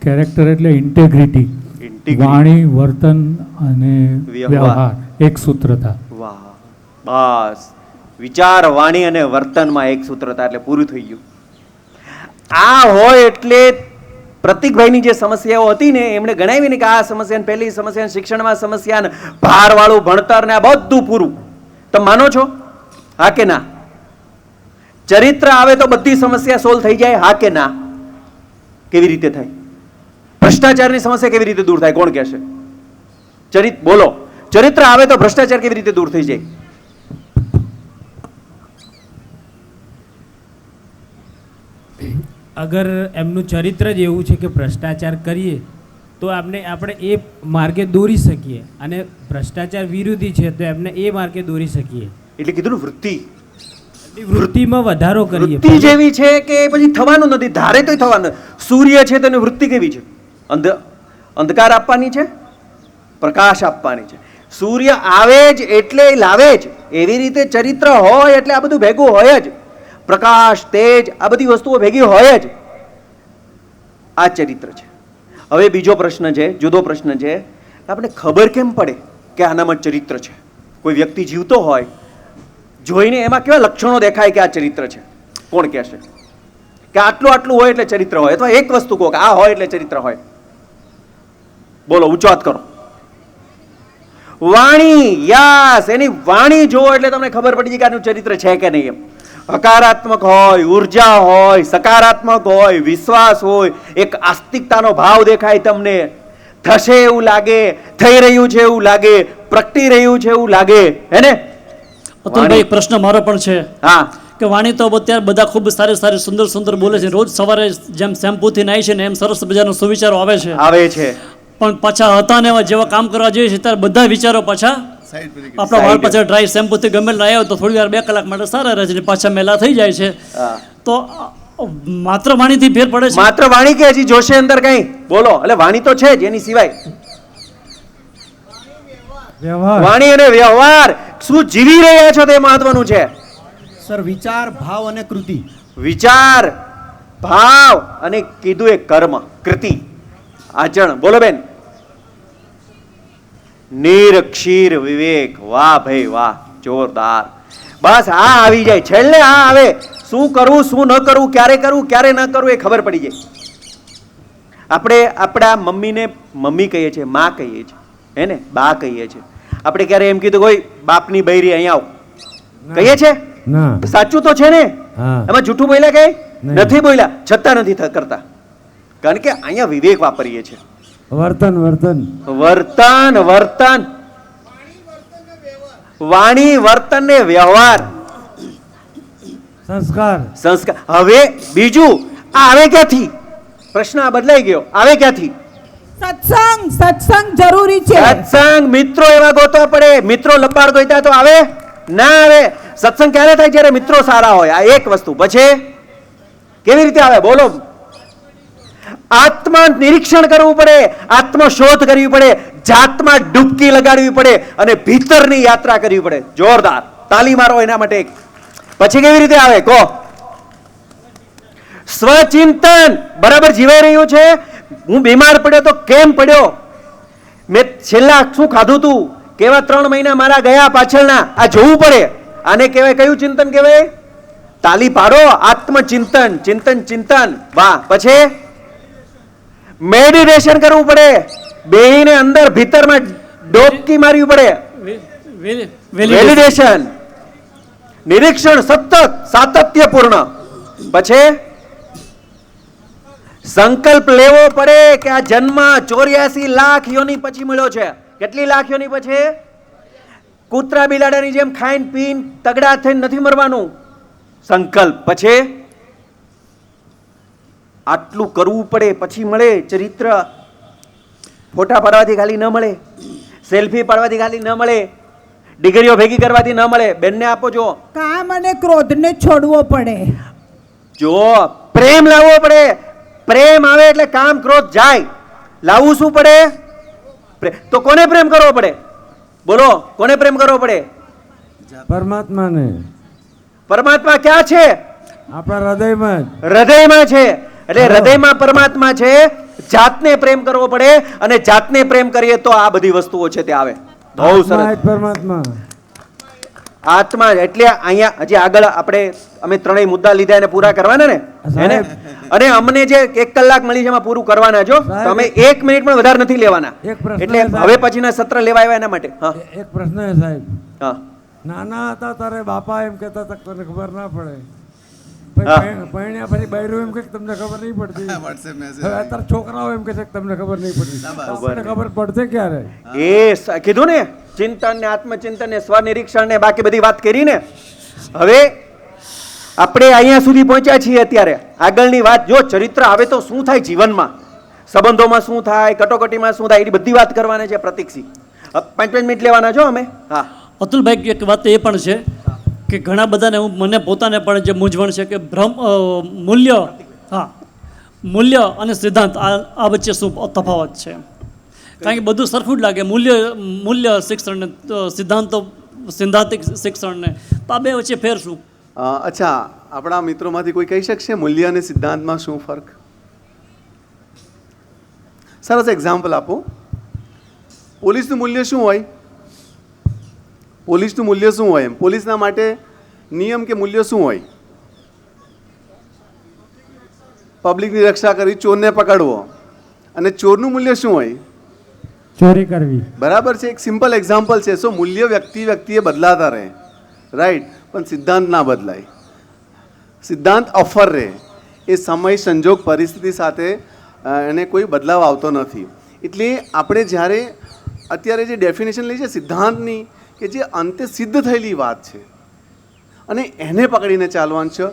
કેરેક્ટર એટલે ઇન્ટેગ્રિટી, વાણી, વર્તન અને વ્યવહાર, એક સૂત્રતા. વાહ, બસ. વિચાર, વાણી અને વર્તનમાં એક સૂત્રતા, એટલે પૂરું થઈ ગયું. આ હોય એટલે પ્રતિકભાઈની જે સમસ્યાઓ હતી ને એમણે ગણાવીને કે આ સમસ્યા, પહેલી સમસ્યા શિક્ષણમાં સમસ્યા, ભારવાળું ભણતર ને આ બધું પૂરું. તમે માનો છો? હા કે ના? ચરિત્ર આવે તો બધી સમસ્યા સોલ્વ થઈ જાય? હા કે ના? કેવી રીતે થાય? ભ્રષ્ટાચારની સમસ્યા કેવી રીતે દૂર થાય? કોણ કહેશે? બોલો. ચરિત્ર આવે તો ભ્રષ્ટાચાર કેવી રીતે દૂર થઈ જાય? અગર એમનું ચરિત્ર જ એવું છે કે ભ્રષ્ટાચાર કરીએ તો આપણે એ માર્ગે દોરી શકીએ, અને ભ્રષ્ટાચાર વિરોધી છે તો એમને એ માર્ગે દોરી શકીએ. એટલે કીધું વૃત્તિ. વૃત્તિમાં વધારો કરીએ. વૃત્તિ જેવી છે કે પછી થવાનું નથી, ધારે તોય થવાનું. સૂર્ય છે તેની વૃત્તિ કેવી છે? અંધકાર આપવાની છે, પ્રકાશ આપવાની છે. સૂર્ય આવે જ એટલે લાવે જ. એવી રીતે ચરિત્ર હોય એટલે આ બધું ભેગું હોય જ. પ્રકાશ, તેજ, આ બધી વસ્તુઓ ભેગી હોય જ. આ ચરિત્ર છે. હવે બીજો પ્રશ્ન છે, જુદો પ્રશ્ન છે. આપણે ખબર કેમ પડે કે આનામાં ચરિત્ર છે? કોઈ વ્યક્તિ જીવતો હોય, જોઈને એમાં કેવા લક્ષણો દેખાય કે આ ચરિત્ર છે? કોણ કહેશે કે આટલું આટલું હોય એટલે ચરિત્ર હોય? અથવા એક વસ્તુ કહો કે આ હોય એટલે ચરિત્ર હોય. બોલો, ઊંચો હાથ કરો. વાણી. યસ, એની વાણી જો એટલે તમને ખબર પડી જાય કે આનું ચરિત્ર છે કે નહીં. એમ હકારાત્મક હોય, ઉર્જા હોય, સકારાત્મક હોય, વિશ્વાસ હોય, એક આસ્તિકતાનો ભાવ દેખાય તમને. થશે એવું લાગે, થઈ રહ્યું છે એવું લાગે, પ્રગટી રહ્યું છે એવું લાગે. હે ને અતુલભાઈ? એક પ્રશ્ન મારો પણ છે. હા. કે વાણી તો અત્યારે બધા ખૂબ સારી સારી સુંદર સુંદર બોલે છે. રોજ સવારે જેમ શેમ્પૂથી નાય છે ને એમ સરસ મજાનો સુવિચારો આવે છે. પણ પાછા હતા ને જેવા કામ કરવા જોઈએ છે ત્યારે બધા વિચારો પાછા આપણા વાળ પાછળ ડ્રાય શેમ્પૂથી ગમે લાવ્યો તો થોડી વાર 2 કલાક માટે સારા રહે છે, પાછા મેલા થઈ જાય છે. તો માત્ર વાણીથી ફેર પડે છે? માત્ર વાણી કે હજી જોશે અંદર કઈ? બોલો. એટલે વાણી તો છે જ, એની સિવાય વાણી અને વ્યવહાર શું જીવી રહ્યા છો તે મહત્વનું છે. સર, વિચાર, ભાવ અને કૃતિ. વિચાર, ભાવ અને કીધું એ કર્મ, કૃતિ, આચરણ. બોલો બેન. નિરક્ષીર વિવેક. વાહ ભાઈ વાહ, જોરદાર. બસ આ આવી જાય છેલ્લે. આ આવે. શું કરવું, શું ન કરવું, ક્યારે કરવું, ક્યારે ન કરવું એ ખબર પડી જાય. આપણે આપણા મમ્મીને મમ્મી કહીએ છીએ, માં કહીએ છીએ, હે ને, બા કહીએ છીએ. આપણે ક્યારે એમ કીધું કોઈ બાપની બૈરી અહીંયા આવ કહીએ છીએ? સાચું તો છે ને? હા. એમાં જૂઠું બોલ્યા કે નથી બોલ્યા, છતાં નથી કરતા, કારણ કે અહીંયા વિવેક વાપરીએ છીએ. વર્તન વર્તન વર્તન વર્તન વાણી વર્તન ને વ્યવહાર સંસ્કાર સંસ્કાર. હવે બીજું આ આવે ક્યાંથી? પ્રશ્ન આ બદલાઈ ગયો, આવે ક્યાંથી? સત્સંગ જરૂરી છે. સત્સંગ, મિત્રો એવા ગોતવા પડે. મિત્રો લબાડ ગોઈતા તો આવે ના આવે. સત્સંગ ક્યારે થાય? જ્યારે મિત્રો સારા હોય. આ એક વસ્તુ. પછી કેવી રીતે આવે બોલો? આત્મા નિરીક્ષણ કરવું પડે, આત્મ શોધ કરવી પડે, જાતમાં ડૂબકી લગાડવી પડે અને ભીતરની યાત્રા કરવી પડે. જોરદાર તાલી મારો એના માટે. પછી કેવી રીતે આવે કહો? સ્વચિંતન. બરાબર જીવાઈ રહ્યું છે? હું બીમાર પડ્યો તો કેમ પડ્યો? મેં છેલ્લા શું ખાધું તું? કેવા 3 મહિના મારા ગયા પાછળના? આ જોવું પડે. આને કહેવાય કયું ચિંતન કહેવાય? તાલી પાડો. આત્મચિંતન, ચિંતન ચિંતન. વાહ. પછી મેડિટેશન કરવું પડે. બેહીને અંદર ભીતરમાં ડોબકી મારવી પડે. વેલિડેશન, નિરીક્ષણ સતત સાતત્યપૂર્ણ. પછી સંકલ્પ લેવો પડે કે આ જન્મ 84 લાખ યોની પછી મળ્યો છે. કેટલી લાખ યોની પછી? કૂતરા બિલાડાની જેમ ખાઈને પીને તગડા થઈને નથી મરવાનું. સંકલ્પ. પછી આટલું કરવું પડે પછી મળે ચરિત્ર. ફોટા પાડવાથી ખાલી ન મળે, સેલ્ફી પાડવાથી ખાલી ન મળે, ડિગ્રીઓ ભેગી કરવાથી ન મળે. બેનને આપો જો. કામ અને ક્રોધને છોડવો પડે. જો પ્રેમ લાવવો પડે. પ્રેમ આવે એટલે કામ ક્રોધ જાય. લાવવું શું પડે? તો કોને પ્રેમ કરવો પડે? બોલો, કોને પ્રેમ કરવો પડે? પરમાત્માને. પરમાત્મા ક્યાં છે? આપણા હૃદયમાં જ. હૃદયમાં છે. એટલે હૃદયમાં પરમાત્મા છે. જાતને પ્રેમ કરવો પડે અને જાતને પ્રેમ કરીએ તો આ બધી વસ્તુઓ છે તે આવે. બહુ સરસ. પરમાત્મા આત્મા એટલે અહીંયા હજી આગળ આપણે અમે 3 મુદ્દા લીધા એને પૂરા કરવાના ને એને. અને અમને જે 1 કલાક મળી છે એમાં પૂરું કરવાના છો. તમે 1 મિનિટ પણ વધારે નથી લેવાના. એટલે હવે પછીના સત્ર લેવા આવ્યા એના માટે. હા, એક પ્રશ્ન છે સાહેબ. હા. નાના હતા તારે બાપા એમ કહેતા હતા તને ખબર ના પડે, પરણ્યા પછી બૈરું એમ કે તમને ખબર નહીં પડતી. હવે અત્યારે છોકરાઓ એમ કે છે તમને ખબર નહીં પડતી. આપણને ખબર પડશે ક્યારે? એ કીધું ને, ચિંતન ને આત્મચિંતન ને સ્વનિરીક્ષણ ને બાકી બધી વાત કરી ને. હવે આપણે અહીંયા સુધી પહોંચ્યા છીએ. અત્યારે આગળની વાત જો ચરિત્ર આવે તો શું થાય જીવનમાં, સંબંધોમાં શું થાય, કટોકટીમાં શું થાય, એની બધી વાત કરવાની છે. પ્રતિક્ષી 5 મિનિટ લેવાના છો અમે. હા અતુલભાઈ, એક વાત એ પણ છે કે ઘણા બધાને મને પોતાને પણ જે મૂંઝવણ છે કે મૂલ્ય, હા, મૂલ્ય અને સિદ્ધાંત આ વચ્ચે શું તફાવત છે? કારણ કે બધું સરખું જ લાગે. મૂલ્ય શિક્ષણ ને સિદ્ધાંતિક શિક્ષણ ને આ બે વચ્ચે ફેર શું? અચ્છા, આપણા મિત્રોમાંથી કોઈ કહી શકશે મૂલ્ય અને સિદ્ધાંતમાં શું ફરક? સરસ એક્ઝામ્પલ આપો. પોલીસનું મૂલ્ય શું હોય? પોલીસનું મૂલ્ય શું હોય? પોલીસના માટે નિયમ કે મૂલ્ય શું હોય? પબ્લિકની રક્ષા કરવી, ચોરને પકડવો. અને ચોરનું મૂલ્ય શું હોય? ચોરી કરવી. બરાબર છે. એક સિમ્પલ એક્ઝામ્પલ છે. સો મૂલ્ય વ્યક્તિએ બદલાતા રહે, રાઈટ, પણ સિદ્ધાંત ના બદલાય. સિદ્ધાંત અફર રહે. એ સમય, સંજોગ, પરિસ્થિતિ સાથે એને કોઈ બદલાવ આવતો નથી. એટલે આપણે જ્યારે અત્યારે જે ડેફિનેશન લઈ છે સિદ્ધાંતની, કે જે અંતે સિદ્ધ થયેલી વાત છે અને એને પકડીને ચાલવાનું છે.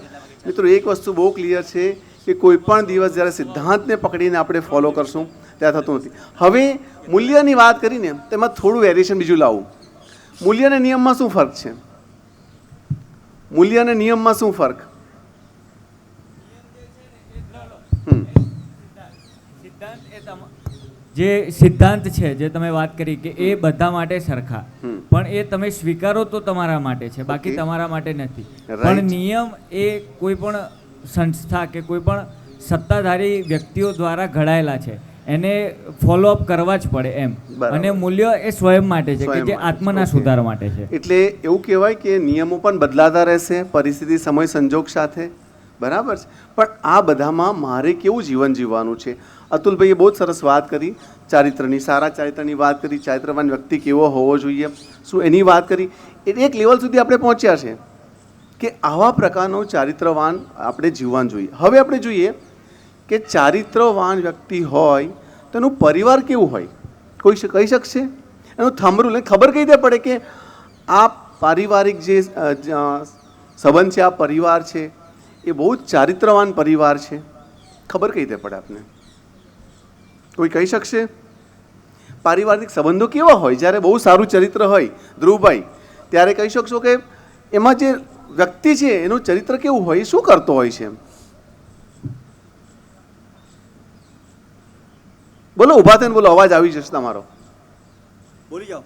મિત્રો એક વસ્તુ બહુ ક્લિયર છે કે કોઈ પણ દિવસ જ્યારે સિદ્ધાંતને પકડીને આપણે ફોલો કરશું ત્યાં થતું નથી. હવે મૂલ્યની વાત કરીને તેમાં થોડું વેરિએશન બીજું લાવું. મૂલ્ય અને નિયમમાં શું ફરક છે? મૂલ્ય અને નિયમમાં શું ફરક? જે સિદ્ધાંત છે જે તમે વાત કરી કે એ બધા માટે સરખા, પણ એ તમે સ્વીકારો તો તમારા માટે છે, બાકી તમારા માટે નથી. પણ નિયમ એ કોઈ પણ સંસ્થા કે કોઈ પણ સત્તાધારી વ્યક્તિઓ દ્વારા ઘડાયેલા છે, એને ફોલોઅપ કરવા જ પડે એમ. અને મૂલ્ય એ સ્વયં માટે છે કે જે આત્મના સુધાર માટે છે. એટલે એવું કહેવાય કે નિયમો પણ બદલાતા રહેશે પરિસ્થિતિ, સમય, સંજોગ સાથે. બરાબર છે. પણ આ બધામાં મારે કેવું જીવન જીવવાનું છે? અતુલભાઈએ બહુ જ સરસ વાત કરી ચારિત્રની, સારા ચારિત્રની વાત કરી. ચારિત્રવાન વ્યક્તિ કેવો હોવો જોઈએ, શું એની વાત કરી. એક લેવલ સુધી આપણે પહોંચ્યા છે કે આવા પ્રકારનું ચારિત્રવાન આપણે જીવવાનું જોઈએ. હવે આપણે જોઈએ કે ચારિત્રવાન વ્યક્તિ હોય તો એનું પરિવાર કેવું હોય, કોઈ કહી શકશે? એનું થંભરું ખબર કઈ રીતે પડે કે આ પારિવારિક જે સંબંધ છે, આ પરિવાર છે એ બહુ જ ચારિત્રવાન પરિવાર છે? ખબર કઈ રીતે પડે આપને? કોઈ કહી શકશે? પારિવારિક સંબંધો કેવા હોય? જ્યારે બહુ સારું ચરિત્ર હોય ધ્રુવભાઈ, ત્યારે કહી શકશો કે એમાં જે વ્યક્તિ છે એનું ચરિત્ર કેવું હોય, શું કરતો હોય છે? બોલો, ઊભા થઈને બોલો, અવાજ આવી જશે તમારો. બોલી જાઓ.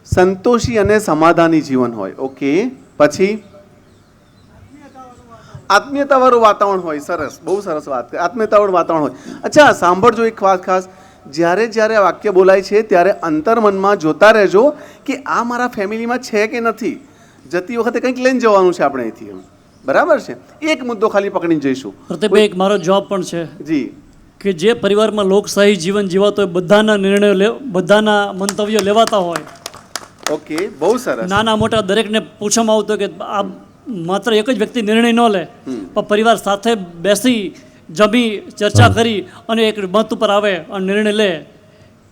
સંતોષી અને સમાધાની જીવન હોય. ઓકે, પછી આત્મીયતાવાળું વાતાવરણ હોય. સરસ, બહુ સરસ વાત કરી, આત્મીયતાવાળું વાતાવરણ હોય. અચ્છા, સાંભળજો એક વાત ખાસ, જ્યારે જ્યારે આ વાક્ય બોલાય છે ત્યારે અંતર્મનમાં જોતા રહેજો કે આ મારા ફેમિલીમાં છે કે નથી. જતી વખતે કંઈક લઈને જવાનું છે આપણે અહીંથી, બરાબર છે? એક મુદ્દો ખાલી પકડીને જઈશું. પ્રતિભાઈ, એક મારો જવાબ પણ છે જી, કે જે પરિવારમાં લોકશાહી જીવન જીવાતો હોય, બધાના નિર્ણયો બધાના મંતવ્યો લેવાતા હોય. ઓકે, બહુ સરસ. નાના મોટા દરેકને પૂછવામાં આવતું કે આ માત્ર એક જ વ્યક્તિ નિર્ણય ન લે, પણ પરિવાર સાથે બેસી જમી ચર્ચા કરી અને એક મત ઉપર આવે અને નિર્ણય લે,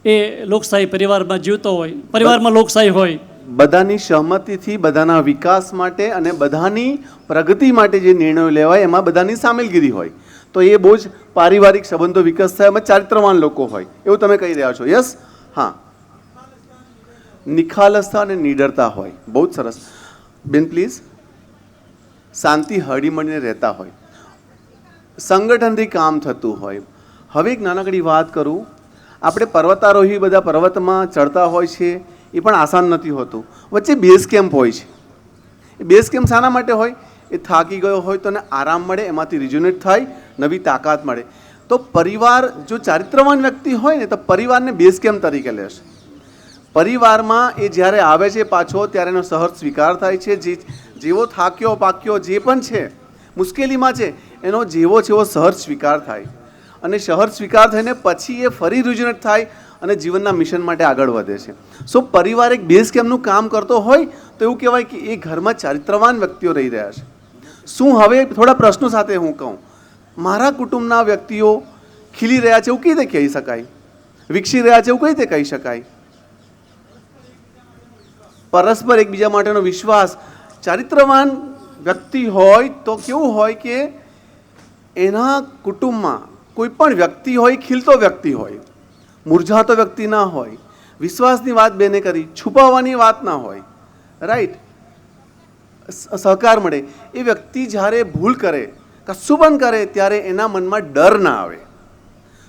એ લોકશાહી પરિવારમાં જીવતો હોય, પરિવારમાં લોકશાહી હોય. બધાની સહમતિથી બધાના વિકાસ માટે અને બધાની પ્રગતિ માટે જે નિર્ણયો લેવાય એમાં બધાની સામેલગીરી હોય, તો એ બહુ જ પારિવારિક સંબંધો વિકસ થાય, એમાં ચારિત્રવાન લોકો હોય, એવું તમે કહી રહ્યા છો. યસ, હા. નિખાલસતા અને નિડરતા હોય. બહુ જ સરસ બેન, પ્લીઝ. શાંતિ, હળીમળીને રહેતા હોય, સંગઠનથી કામ થતું હોય. હવે એક નાનકડી વાત કરું. આપણે પર્વતારોહી બધા પર્વતમાં ચડતા હોય છે, એ પણ આસાન નથી હોતું. વચ્ચે બેઝ કેમ્પ હોય છે. એ બેઝ કેમ્પ શાના માટે હોય? એ થાકી ગયો હોય તો એને આરામ મળે, એમાંથી રિજ્યુનેટ થાય, નવી તાકાત મળે. તો પરિવાર જો ચારિત્રવાન વ્યક્તિ હોય ને તો પરિવારને બેઝ કેમ્પ તરીકે લેશે. પરિવારમાં એ જ્યારે આવે છે પાછો, ત્યારે એનો સહજ સ્વીકાર થાય છે. જેવો થાક્યો પાક્યો જે પણ છે, મુશ્કેલીમાં છે, એનો જેવો જેવો સહજ સ્વીકાર થાય, અને સહજ સ્વીકાર થઈને પછી એ ફરી રિજ્યુનેટ થાય અને જીવનના મિશન માટે આગળ વધે છે. સો પરિવાર એક બેઝ કેમ્પનું કામ કરતો હોય તો એવું કહેવાય કે એ ઘરમાં ચારિત્રવાન વ્યક્તિઓ રહી રહ્યા છે. શું હવે થોડા પ્રશ્નો સાથે હું કહું, મારા કુટુંબના વ્યક્તિઓ ખીલી રહ્યા છે એવું કઈ રીતે કહી શકાય? વિકસી રહ્યા છે એવું કઈ રીતે કહી શકાય? પરસ્પર એકબીજા માટેનો વિશ્વાસ. ચારિત્રવાન વ્યક્તિ હોય તો કેવું હોય કે એના કુટુંબમાં કોઈ પણ વ્યક્તિ હોય, ખીલતો વ્યક્તિ હોય, મુરઝાતો વ્યક્તિ ના હોય, વિશ્વાસની વાત બેને કરી, છુપાવવાની વાત ના હોય, રાઈટ? સહકાર મળે. એ વ્યક્તિ જ્યારે ભૂલ કરે, કશું પણ કરે, ત્યારે એના મનમાં ડર ના આવે.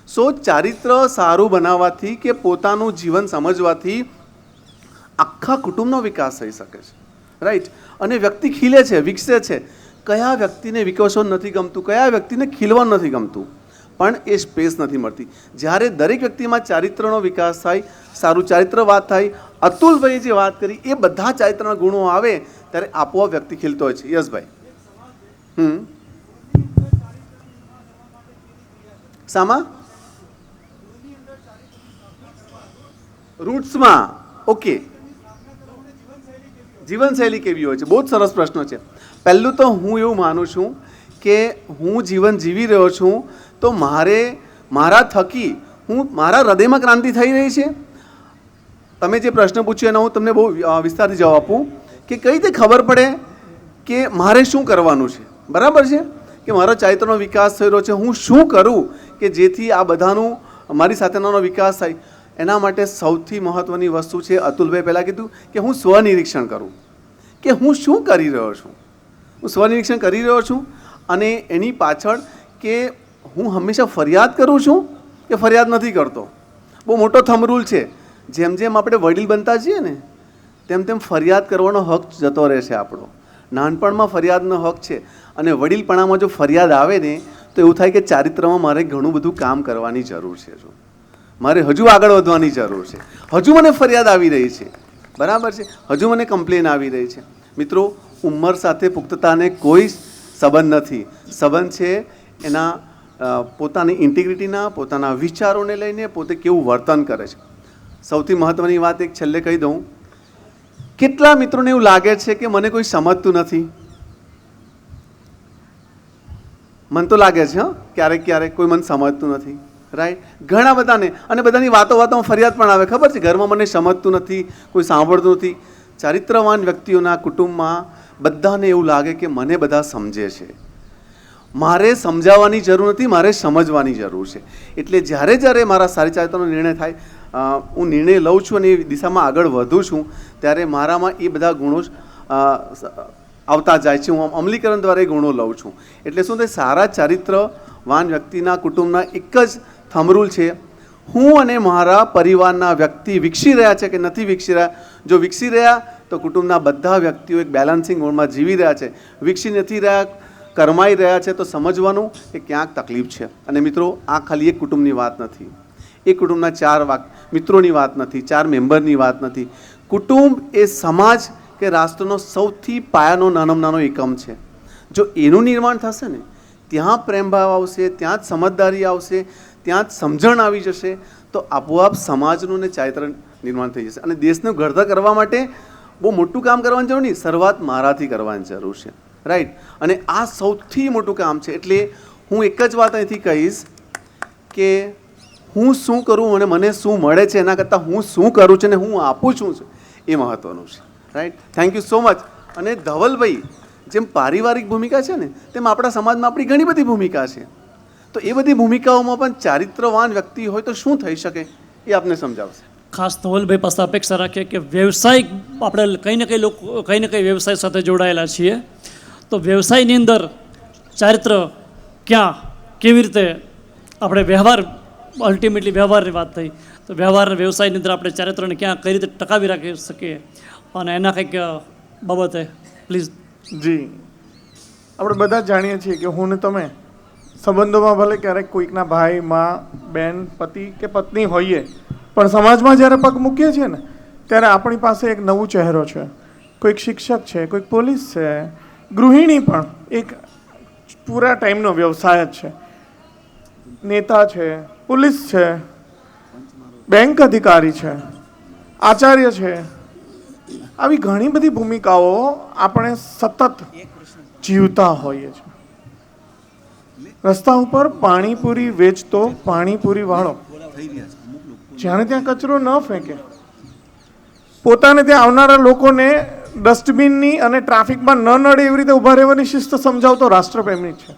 સો ચારિત્ર સારું બનાવવાથી કે પોતાનું જીવન સમજવાથી આખા કુટુંબનો વિકાસ થઈ શકે છે, રાઈટ? અને વ્યક્તિ ખીલે છે, વિકસે છે. કયા વ્યક્તિને વિકસવાનું નથી ગમતું, કયા વ્યક્તિને ખીલવાનું નથી ગમતું, પણ એ સ્પેસ નથી મળતી. જ્યારે દરેક વ્યક્તિમાં ચારિત્રનો વિકાસ થાય, સારું ચારિત્ર વાત થાય, અતુલભાઈ જે વાત કરી એ બધા ચારિત્રના ગુણો આવે ત્યારે આપોઆપ વ્યક્તિ ખીલતો હોય છે. યસભાઈ. શામાં? રૂટ્સમાં. ઓકે, જીવનશૈલી કેવી હોય છે? બહુ જ સરસ પ્રશ્ન છે. પહેલું તો હું એવું માનું છું કે હું જીવન જીવી રહ્યો છું તો મારા થકી મારા હૃદયમાં ક્રાંતિ થઈ રહી છે. તમે જે પ્રશ્ન પૂછ્યો એનો હું તમને બહુ વિસ્તારથી જવાબ આપું કે કઈ રીતે ખબર પડે કે મારે શું કરવાનું છે, બરાબર છે? કે મારો ચારિત્રનો વિકાસ થઈ રહ્યો છે, હું શું કરું કે જેથી આ બધાનું મારી સાથેનો વિકાસ થાય. એના માટે સૌથી મહત્ત્વની વસ્તુ છે, અતુલભાઈ પહેલાં કીધું કે હું સ્વનિરીક્ષણ કરું કે હું શું કરી રહ્યો છું. હું સ્વનિરીક્ષણ કરી રહ્યો છું અને એની પાછળ કે હું હંમેશા ફરિયાદ કરું છું કે ફરિયાદ નથી કરતો. બહુ મોટો થંબ રૂલ છે. જેમ જેમ આપણે વડીલ બનતા જઈએ ને તેમ તેમ ફરિયાદ કરવાનો હક જતો રહેશે આપણો. નાનપણમાં ફરિયાદનો હક છે અને વડીલપણામાં જો ફરિયાદ આવે ને તો એવું થાય કે ચારિત્રમાં મારે ઘણું બધું કામ કરવાની જરૂર છે, મારે હજુ આગળ વધવાની જરૂર છે, હજુ મને ફરિયાદ આવી રહી છે, બરાબર છે? હજુ મને કમ્પ્લેન આવી રહી છે. મિત્રો, ઉંમર સાથે પુખ્તતાને કોઈ સંબંધ નથી. સંબંધ છે એના પોતાની ઇન્ટિગ્રિટીના, પોતાના વિચારોને લઈને પોતે કેવું વર્તન કરે છે. સૌથી મહત્ત્વની વાત એક છેલ્લે કહી દઉં કેટલા મિત્રોને એવું લાગે છે કે મને કોઈ સમજતું નથી? મને તો લાગે છે ક્યારેક ક્યારેક કોઈ મને સમજતું નથી, રાઈટ? ઘણા બધાને, અને બધાની વાતોમાં ફરિયાદ પણ આવે, ખબર છે, ઘરમાં મને સમજતું નથી, કોઈ સાંભળતું નથી. ચારિત્રવાન વ્યક્તિઓના કુટુંબમાં બધાને એવું લાગે કે મને બધા સમજે છે, મારે સમજાવવાની જરૂર નથી, મારે સમજવાની જરૂર છે. એટલે જ્યારે જ્યારે મારા સારી ચારિત્રનો નિર્ણય થાય, હું નિર્ણય લઉં છું અને એ દિશામાં આગળ વધું છું, ત્યારે મારામાં એ બધા ગુણો આવતા જાય છે. હું અમલીકરણ દ્વારા એ ગુણો લઉં છું. એટલે શું થાય, સારા ચારિત્રવાન વ્યક્તિના કુટુંબના એક જ થંભરૂલ છે, હું અને મારા પરિવારના વ્યક્તિ વિકસી રહ્યા છે કે નથી વિકસી રહ્યા. જો વિકસી રહ્યા તો કુટુંબના બધા વ્યક્તિઓ એક બેલેન્સિંગ મોડમાં જીવી રહ્યા છે. વિકસી નથી રહ્યા, કરમાઈ રહ્યા છે, તો સમજવાનું કે ક્યાંક તકલીફ છે. અને મિત્રો, આ ખાલી એક કુટુંબની વાત નથી, એક કુટુંબના 4 મિત્રોની વાત નથી, 4 મેમ્બરની વાત નથી. કુટુંબ એ સમાજ કે રાષ્ટ્રનો સૌથી પાયાનો નાનામાં નાનો એકમ છે. જો એનું નિર્માણ થશે ને, ત્યાં પ્રેમભાવ આવશે, ત્યાં જ સમજદારી આવશે, ત્યાં જ સમજણ આવી જશે, તો આપોઆપ સમાજનું ને ચારિત્ર નિર્માણ થઈ જશે. અને દેશનું ઘડતર કરવા માટે બહુ મોટું કામ કરવાની જરૂર નહીં, શરૂઆત મારાથી કરવાની જરૂર છે, રાઈટ? અને આ સૌથી મોટું કામ છે. એટલે હું એક જ વાત અહીંથી કહીશ કે હું શું કરું અને મને શું મળે છે એના કરતાં હું શું કરું છું અને હું આપું છું એ મહત્ત્વનું છે, right? Thank you so much. અને ધવલભાઈ, જેમ પારિવારિક ભૂમિકા છે ને, તેમ આપણા સમાજમાં આપણી ઘણી બધી ભૂમિકા છે. તો એ બધી ભૂમિકાઓમાં પણ ચારિત્રવાન વ્યક્તિ હોય તો શું થઈ શકે એ આપને સમજાવશે. ખાસ ધવલભાઈ પાસે અપેક્ષા રાખીએ કે વ્યવસાયિક આપણે કંઈ ને કંઈ વ્યવસાય સાથે જોડાયેલા છીએ, તો વ્યવસાયની અંદર ચારિત્ર ક્યાં કેવી રીતે આપણે વ્યવહાર, અલ્ટિમેટલી વ્યવહારની વાત થઈ, તો વ્યવહાર અને વ્યવસાયની અંદર આપણે ચારિત્રને ક્યાં કઈ રીતે ટકાવી રાખી શકીએ, અને એના કંઈક બાબતે પ્લીઝ. જી, આપણે બધા જાણીએ છીએ કે હું ને તમે સંબંધોમાં ભલે ક્યારેક કોઈકના ભાઈ, મા, બેન, પતિ કે પત્ની હોઈએ, પણ સમાજમાં જ્યારે પગ મૂકીએ છીએ ને, ત્યારે આપણી પાસે એક નવો ચહેરો છે. કોઈક શિક્ષક છે, કોઈક પોલીસ છે, ગૃહિણી પણ એક પૂરા ટાઈમનો વ્યવસાય જ છે, નેતા છે, પોલીસ છે, બેંક અધિકારી છે, આચાર્ય છે. આવી ઘણી બધી ભૂમિકાઓ આપણે સતત જીવતા હોઈએ છીએ. રસ્તા ઉપર પાણીપુરી વેચતો પાણીપુરી વાળો જ્યાં ત્યાં કચરો ન ફેંકે, પોતાને ત્યાં આવનારા લોકોને ડસ્ટબિનની અને ટ્રાફિકમાં ન નડે એવી રીતે ઊભા રહેવાની શિસ્ત સમજાવતો રાષ્ટ્રપ્રેમી છે.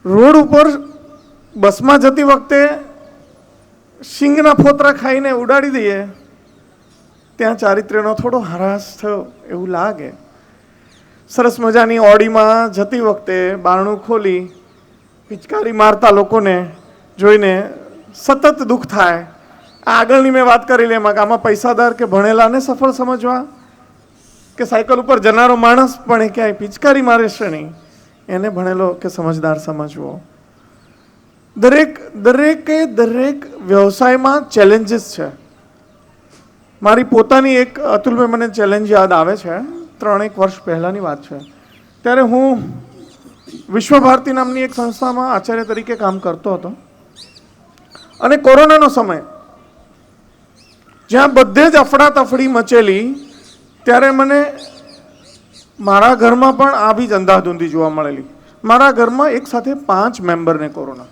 રોડ ઉપર બસમાં જતી વખતે શીંગના ફોતરા ખાઈને ઉડાડી દઈએ, ત્યાં ચારિત્ર્યનો થોડો હરાશ થયો એવું લાગે. સરસ મજાની ઓડીમાં જતી વખતે બારણું ખોલી પિચકારી મારતા લોકોને જોઈને સતત દુઃખ થાય. આગળની મેં વાત કરી લે, એમાં આમાં પૈસાદાર કે ભણેલાને સફળ સમજવા, કે સાયકલ ઉપર જનારો માણસ પણ એ ક્યાંય પિચકારી મારે છે નહીં, એને ભણેલો કે સમજદાર સમજવો. દરેક વ્યવસાયમાં ચેલેન્જીસ છે. મારી પોતાની એક, અતુલભાઈ, મને ચેલેન્જ યાદ આવે છે. 3-1 વર્ષ પહેલાંની વાત છે. ત્યારે હું વિશ્વભારતી નામની એક સંસ્થામાં આચાર્ય તરીકે કામ કરતો હતો, અને કોરોનાનો સમય, જ્યાં બધે જ અફડાતફડી મચેલી, ત્યારે મને મારા ઘરમાં પણ આ બી જ અંધાધૂંધી જોવા મળેલી. મારા ઘરમાં એક સાથે 5 મેમ્બરને કોરોના.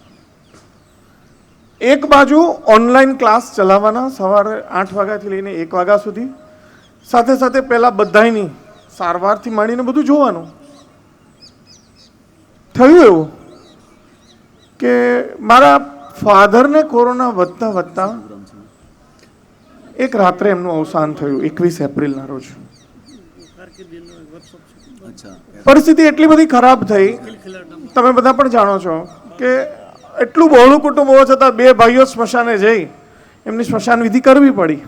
એક બાજુ ઓનલાઈન ક્લાસ ચલાવવાના સવારે 8 વાગ્યાથી લઈને 1 વાગ્યા સુધી, સાથે સાથે પહેલાં બધાની સારવારથી માંડીને બધું જોવાનું. થયું એવું કે મારા ફાધરને કોરોના વધતા એક રાત્રે એમનું અવસાન થયું 21 એપ્રિલના રોજ. પરિસ્થિતિ એટલી બધી ખરાબ થઈ, તમે બધા પણ જાણો છો કે એટલું બહોળું કુટુંબ હોવા છતાં 2 ભાઈઓ સ્મશાને જઈ એમની સ્મશાન વિધિ કરવી પડી.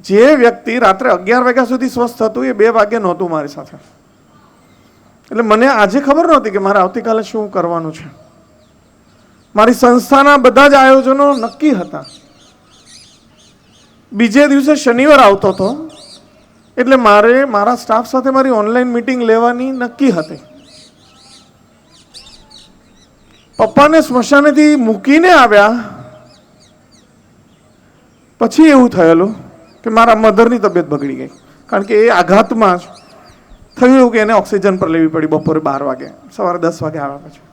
જે વ્યક્તિ રાત્રે 11 વાગ્યા સુધી સ્વસ્થ હતું, એ 2 વાગે નહોતું મારી સાથે. એટલે મને આજે ખબર નહોતી કે મારે આવતીકાલે શું કરવાનું છે. મારી સંસ્થાના બધા જ આયોજનો નક્કી હતા. બીજે દિવસે શનિવાર આવતો હતો, એટલે મારે મારા સ્ટાફ સાથે મારી ઓનલાઈન મીટિંગ લેવાની નક્કી હતી. પપ્પાને સ્મશાનેથી મૂકીને આવ્યા પછી એવું થયેલું કે મારા મધરની તબિયત બગડી ગઈ, કારણ કે એ આઘાતમાં જ થયું એવું કે એને ઓક્સિજન પર લેવી પડી બપોરે 12 વાગે, સવારે 10 વાગે આવ્યા પછી.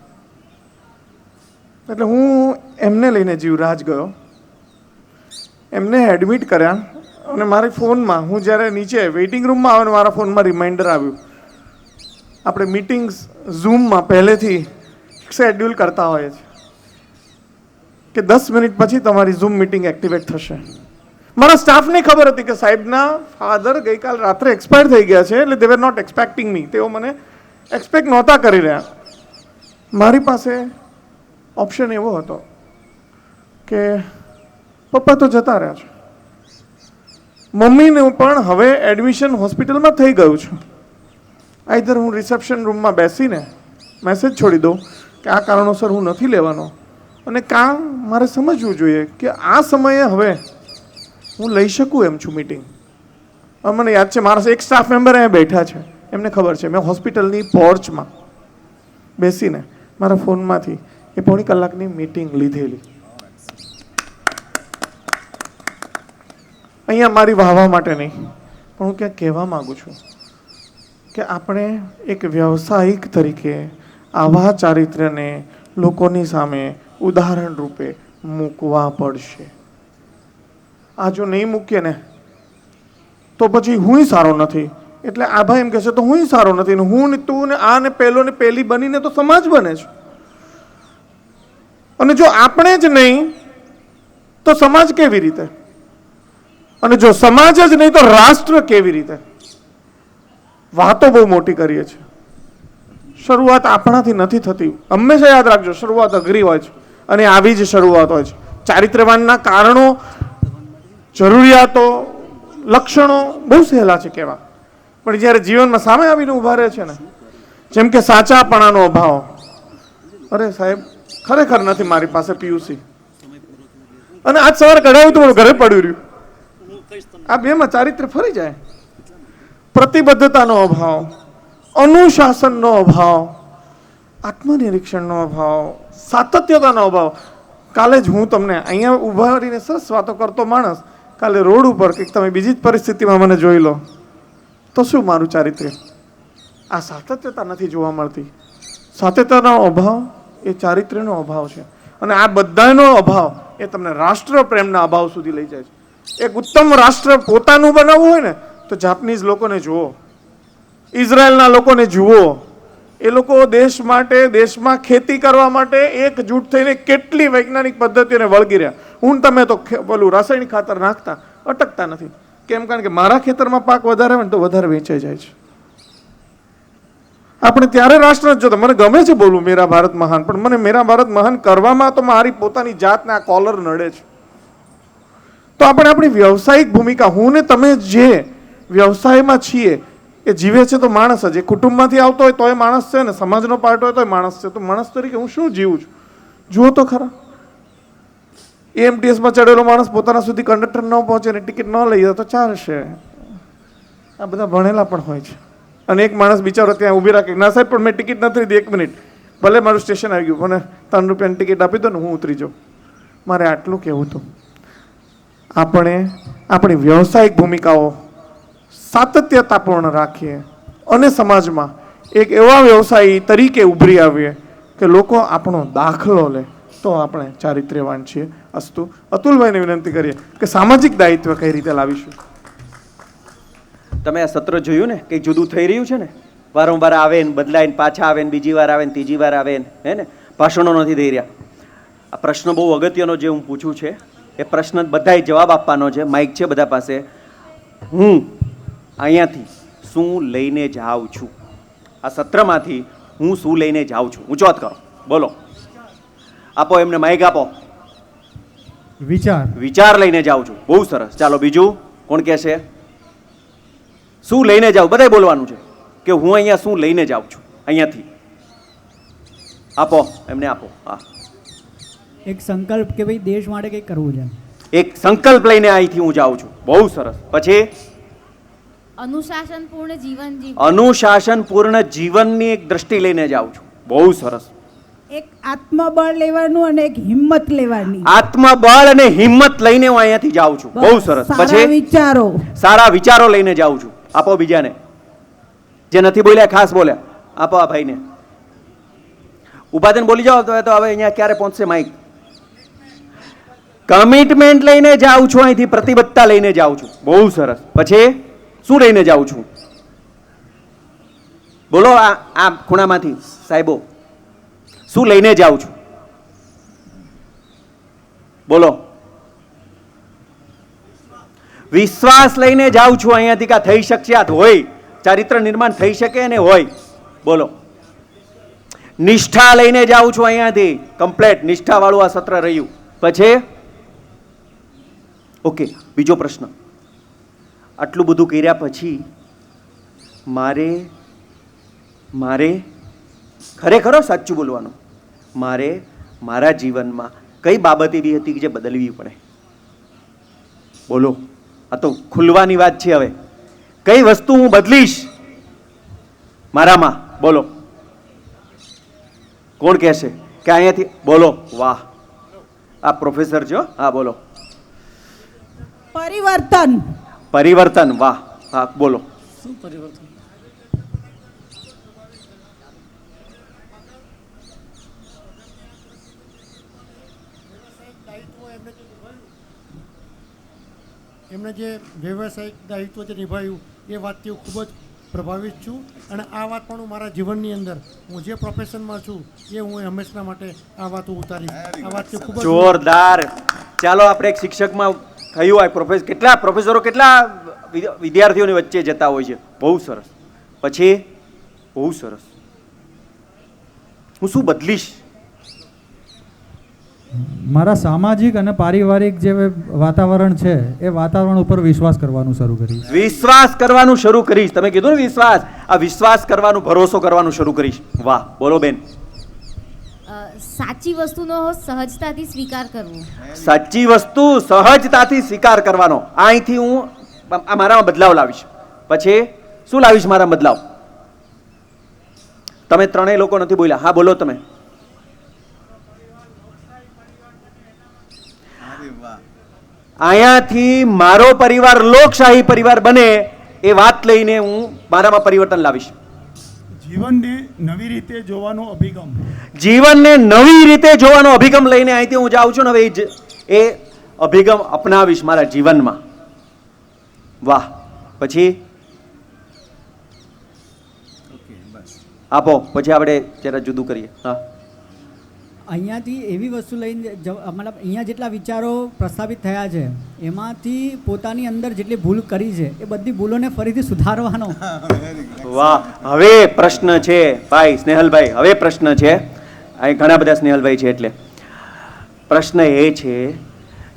એટલે હું એમને લઈને જીવરાજ ગયો, એમને એડમિટ કર્યા, અને મારી ફોનમાં હું જ્યારે નીચે વેઇટિંગ રૂમમાં આવ્યો ને મારા ફોનમાં રિમાઇન્ડર આવ્યું. આપણે મીટિંગ્સ ઝૂમમાં પહેલેથી શેડ્યુલ કરતા હોઈએ છીએ કે 10 મિનિટ પછી તમારી ઝૂમ મીટિંગ એક્ટિવેટ થશે. મારા સ્ટાફને ખબર હતી કે સાહેબના ફાધર ગઈકાલ રાત્રે એક્સપાયર થઈ ગયા છે, એટલે દે વર નોટ એક્સપેક્ટિંગ મી. તેઓ મને એક્સપેક્ટ નહોતા કરી રહ્યા. મારી પાસે ઓપ્શન એવો હતો કે પપ્પા તો જતા રહ્યા છે, મમ્મીને પણ હવે એડમિશન હોસ્પિટલમાં થઈ ગયું છે. આઈધર હું રિસેપ્શન રૂમમાં બેસીને મેસેજ છોડી દઉં કે આ કારણોસર હું નથી લેવાનો, અને કાં મારે સમજવું જોઈએ કે આ સમયે હવે હું લઈ શકું એમ છું મીટિંગ. મને યાદ છે મારા એક સ્ટાફ મેમ્બર અહીંયા બેઠા છે, એમને ખબર છે મેં હોસ્પિટલની પોર્ચમાં બેસીને મારા ફોનમાંથી એ પોણી કલાકની મીટિંગ લીધેલી. અહીંયા મારી વાહવા માટે નહીં, પણ હું ક્યાંક કહેવા માગું છું કે આપણે એક વ્યવસાયિક તરીકે આવા ચારિત્ર્યને લોકોની સામે ઉદાહરણ રૂપે મૂકવા પડશે. આ જો નહીં મૂકીએ ને તો પછી હુંય સારો નથી, એટલે આભા એમ કહેશે તો હુંય સારો નથી, ને હું ને તું ને આ ને પેલો ને પેલી બનીને તો સમાજ બને છે. અને જો આપણે જ નહીં તો સમાજ કેવી રીતે, અને જો સમાજ જ નહીં તો રાષ્ટ્ર કેવી રીતે? વાતો બહુ મોટી કરીએ છીએ, શરૂઆત આપણાથી નથી થતી. હંમેશા યાદ રાખજો, શરૂઆત અઘરી હોય છે, અને આવી જ શરૂઆત હોય છે. ચારિત્ર્યવાનના કારણો, જરૂરિયાતો, લક્ષણો બહુ સહેલા છે કહેવા, પણ જ્યારે જીવનમાં સામે આવીને ઊભા રહે છે ને, જેમ કે સાચાપણાનો અભાવ, અરે સાહેબ ખરેખર નથી મારી પાસે પીયુસી, અને આજ સવારે કઢાવ્યું તો ઘરે પડ્યું રહ્યું. આ બેમાં ચારિત્ર્ય ફરી જાય. પ્રતિબદ્ધતાનો અભાવ, અનુશાસનનો અભાવ, આત્મનિરીક્ષણનો અભાવ, સાતત્યતાનો અભાવ. કાલે જ હું તમને અહીંયા ઊભા રહીને સરસ વાતો કરતો માણસ કાલે રોડ ઉપર કંઈક તમે બીજી જ પરિસ્થિતિમાં મને જોઈ લો તો શું મારું ચારિત્ર્ય? આ સાતત્યતા નથી જોવા મળતી. સાતત્યતાનો અભાવ એ ચારિત્ર્યનો અભાવ છે, અને આ બધાનો અભાવ એ તમને રાષ્ટ્ર પ્રેમના અભાવ સુધી લઈ જાય છે. એક ઉત્તમ રાષ્ટ્ર પોતાનું બનાવવું હોય ને તો જાપાનીઝ લોકોને જુઓ, ઇઝરાયલના લોકોને જુઓ. એ લોકો દેશ માટે, દેશમાં ખેતી કરવા માટે એકજૂટ થઈને કેટલી વૈજ્ઞાનિક પદ્ધતિઓને વળગી રહ્યા. હું તમે તો પેલું રાસાયણિક ખાતર નાખતા અટકતા નથી. કેમ? કારણ કે મારા ખેતરમાં પાક વધારે હોય ને તો વધારે વેચાઈ જાય છે. આપણે ત્યારે રાષ્ટ્ર જ જોતા. મને ગમે છે બોલવું મેરા ભારત મહાન, પણ મને મેરા ભારત મહાન કરવામાં તો મારી પોતાની જાતને આ કોલર નડે છે. તો આપણે આપણી વ્યવસાયિક ભૂમિકા, હું ને તમે જે વ્યવસાયમાં છીએ એ જીવે છે તો માણસ જ. એ કુટુંબમાંથી આવતો હોય તો એ માણસ છે, ને સમાજનો પાર્ટ હોય તો એ માણસ છે. તો માણસ તરીકે હું શું જીવું છું જુઓ તો ખરા. એએમટીએસમાં ચડેલો માણસ પોતાના સુધી કંડક્ટર ન પહોંચે ને ટિકિટ ન લઈ જાય તો ચાલશે. આ બધા ભણેલા પણ હોય છે. અને એક માણસ બિચારો ત્યાં ઊભી રાખે, ના સાહેબ પણ મેં ટિકિટ નથી લીધી, 1 મિનિટ, ભલે મારું સ્ટેશન આવી ગયું, મને 3 રૂપિયાની ટિકિટ આપી દો ને હું ઉતરી જાઉં. મારે આટલું કહેવું હતું. આપણે આપણી વ્યવસાયિક ભૂમિકાઓ સાતત્યતાપૂર્ણ રાખીએ અને સમાજમાં એક એવા વ્યવસાયી તરીકે ઉભરી આવીએ કે લોકો આપણો દાખલો લે, તો આપણે ચારિત્ર્યવાન છીએ. અસ્તુ. અતુલભાઈને વિનંતી કરીએ કે સામાજિક દાયિત્વ કઈ રીતે લાવીશું. તમે આ સત્ર જોયું ને, કંઈક જુદું થઈ રહ્યું છે ને. વારંવાર આવે ને બદલાય ને પાછા આવે ને બીજી વાર આવે ને ત્રીજી વાર આવે ને, હે ને, ભાષણો નથી થઈ રહ્યા. આ પ્રશ્ન બહુ અગત્યનો જે હું પૂછું છે એ પ્રશ્ન બધાએ જવાબ આપવાનો છે. માઇક છે બધા પાસે. હું અહીંયાથી શું લઈને જાઉં છું? આ સત્રમાંથી હું શું લઈને જાઉં છું? ઊંચો હાથ કરો, બોલો. આપો એમને માઇક આપો. વિચાર લઈને જાઉં છું. બહુ સરસ. ચાલો બીજું કોણ કહેશે? શું લઈને જાઉં? બધાએ બોલવાનું છે કે હું અહીંયા શું લઈને જાઉં છું. અહીંયાથી આપો, એમને આપો. હા, એક સંકલ્પ કે ભાઈ દેશ માટે કંઈક કરવું છે. એક સંકલ્પ લઈને અહીંથી હું જાઉં છું. બહુ સરસ. પછી અનુશાસનપૂર્ણ જીવન જીવ. અનુશાસનપૂર્ણ જીવનની એક દ્રષ્ટિ લઈને જાઉં છું. બહુ સરસ. એક આત્મબળ લેવાનું અને એક હિંમત લેવાની. આત્મબળ અને હિંમત લઈને હું અહીંયાથી જાઉં છું. બહુ સરસ. સારા વિચારો, સારા વિચારો લઈને જાઉં છું. આપો બીજાને, જે નથી બોલ્યા ખાસ બોલ્યા, આપો આ ભાઈને. ઉભા થઈને બોલી જાઓ તો હવે અહીંયા ક્યારે પહોંચશે માઇક. કમિટમેન્ટ લઈને જાઉં છું અહીંથી, પ્રતિબદ્ધતા લઈને જાઉં છું. બહુ સરસ. પછી શું લઈને જાઉં છું? બોલો આ ખૂણામાંથી સાહેબો, શું લઈને જાઉં છું? બોલો. વિશ્વાસ લઈને જાઉં છું અહીંયાથી કે થઈ શકશે, આ હોય, ચારિત્ર નિર્માણ થઈ શકે અને હોય. બોલો. નિષ્ઠા લઈને જાઉં છું અહીંયાથી, કમ્પ્લેટ નિષ્ઠા વાળું આ સત્ર રહ્યું. પછી ઓકે, બીજો પ્રશ્ન. આટલું બધું કર્યા પછી મારે ખરેખર સાચું બોલવાનું, મારે મારા જીવનમાં કઈ બાબત એવી હતી કે જે બદલવી પડે? બોલો. આ તો ખુલવાની વાત છે. હવે કઈ વસ્તુ હું બદલીશ મારામાં? બોલો. કોણ કહેશે કે અહીંયાથી? બોલો. વાહ, આ પ્રોફેસર છો. હા બોલો. પરિવર્તન. પરિવર્તન. વાહ. હા બોલો. શું પરિવર્તન? એમણે જે વ્યવસાયિક દાયિત્વ જે નિભાવ્યું એ વાતથી હું ખૂબ જ પ્રભાવિત છું. અને આ વાત પણ હું મારા જીવનની અંદર, હું જે પ્રોફેશનમાં છું એ હું હંમેશા માટે આ વાત ઉતારીશ. આ વાતથી ખૂબ જ જોરદાર. ચાલો આપણે એક શિક્ષકમાં થયું હોય, કેટલા પ્રોફેસરો કેટલા વિદ્યાર્થીઓની વચ્ચે જતા હોય છે. બહુ સરસ. પછી બહુ સરસ. હું શું બદલીશ? મારા સામાજિક અને પારિવારિક જે વાતાવરણ છે એ વાતાવરણ ઉપર વિશ્વાસ કરવાનું શરૂ કરીશ. વિશ્વાસ કરવાનું શરૂ કરીશ. તમે કીધું ને વિશ્વાસ, આ વિશ્વાસ કરવાનું, ભરોસો કરવાનું શરૂ કરીશ. વાહ. બોલો બેન. સાચી વસ્તુનો સહજતાથી સ્વીકાર કરવો. સાચી વસ્તુ સહજતાથી સ્વીકાર કરવાનો. અહીંથી હું મારામાં બદલાવ લાવીશ. પછી શું લાવીશ મારા બદલાવ? તમે ત્રણેય લોકો નથી બોલ્યા. હા બોલો તમે. અહીંયાથી મારો પરિવાર લોકશાહી પરિવાર બને એ વાત લઈને હું મારામાં પરિવર્તન લાવીશ. જીવનને નવી રીતે જોવાનો અભિગમ. જીવનને નવી રીતે જોવાનો અભિગમ લઈને અહીંથી હું જાઉં છું ને હવે એ અભિગમ અપનાવીશ મારા જીવનમાં. વાહ. પછી આપો, પછી આપણે જરા જુદું કરીએ. હા. અહીંયાથી એવી વસ્તુ લઈને મતલબ અહીંયા જેટલા વિચારો પ્રસ્થાપિત થયા છે એમાંથી પોતાની અંદર જેટલી ભૂલ કરી છે એ બધી ભૂલોને ફરીથી સુધારવાનો. વાહ. હવે પ્રશ્ન છે ભાઈ સ્નેહલભાઈ, હવે પ્રશ્ન છે. અહીં ઘણા બધા સ્નેહલભાઈ છે, એટલે પ્રશ્ન એ છે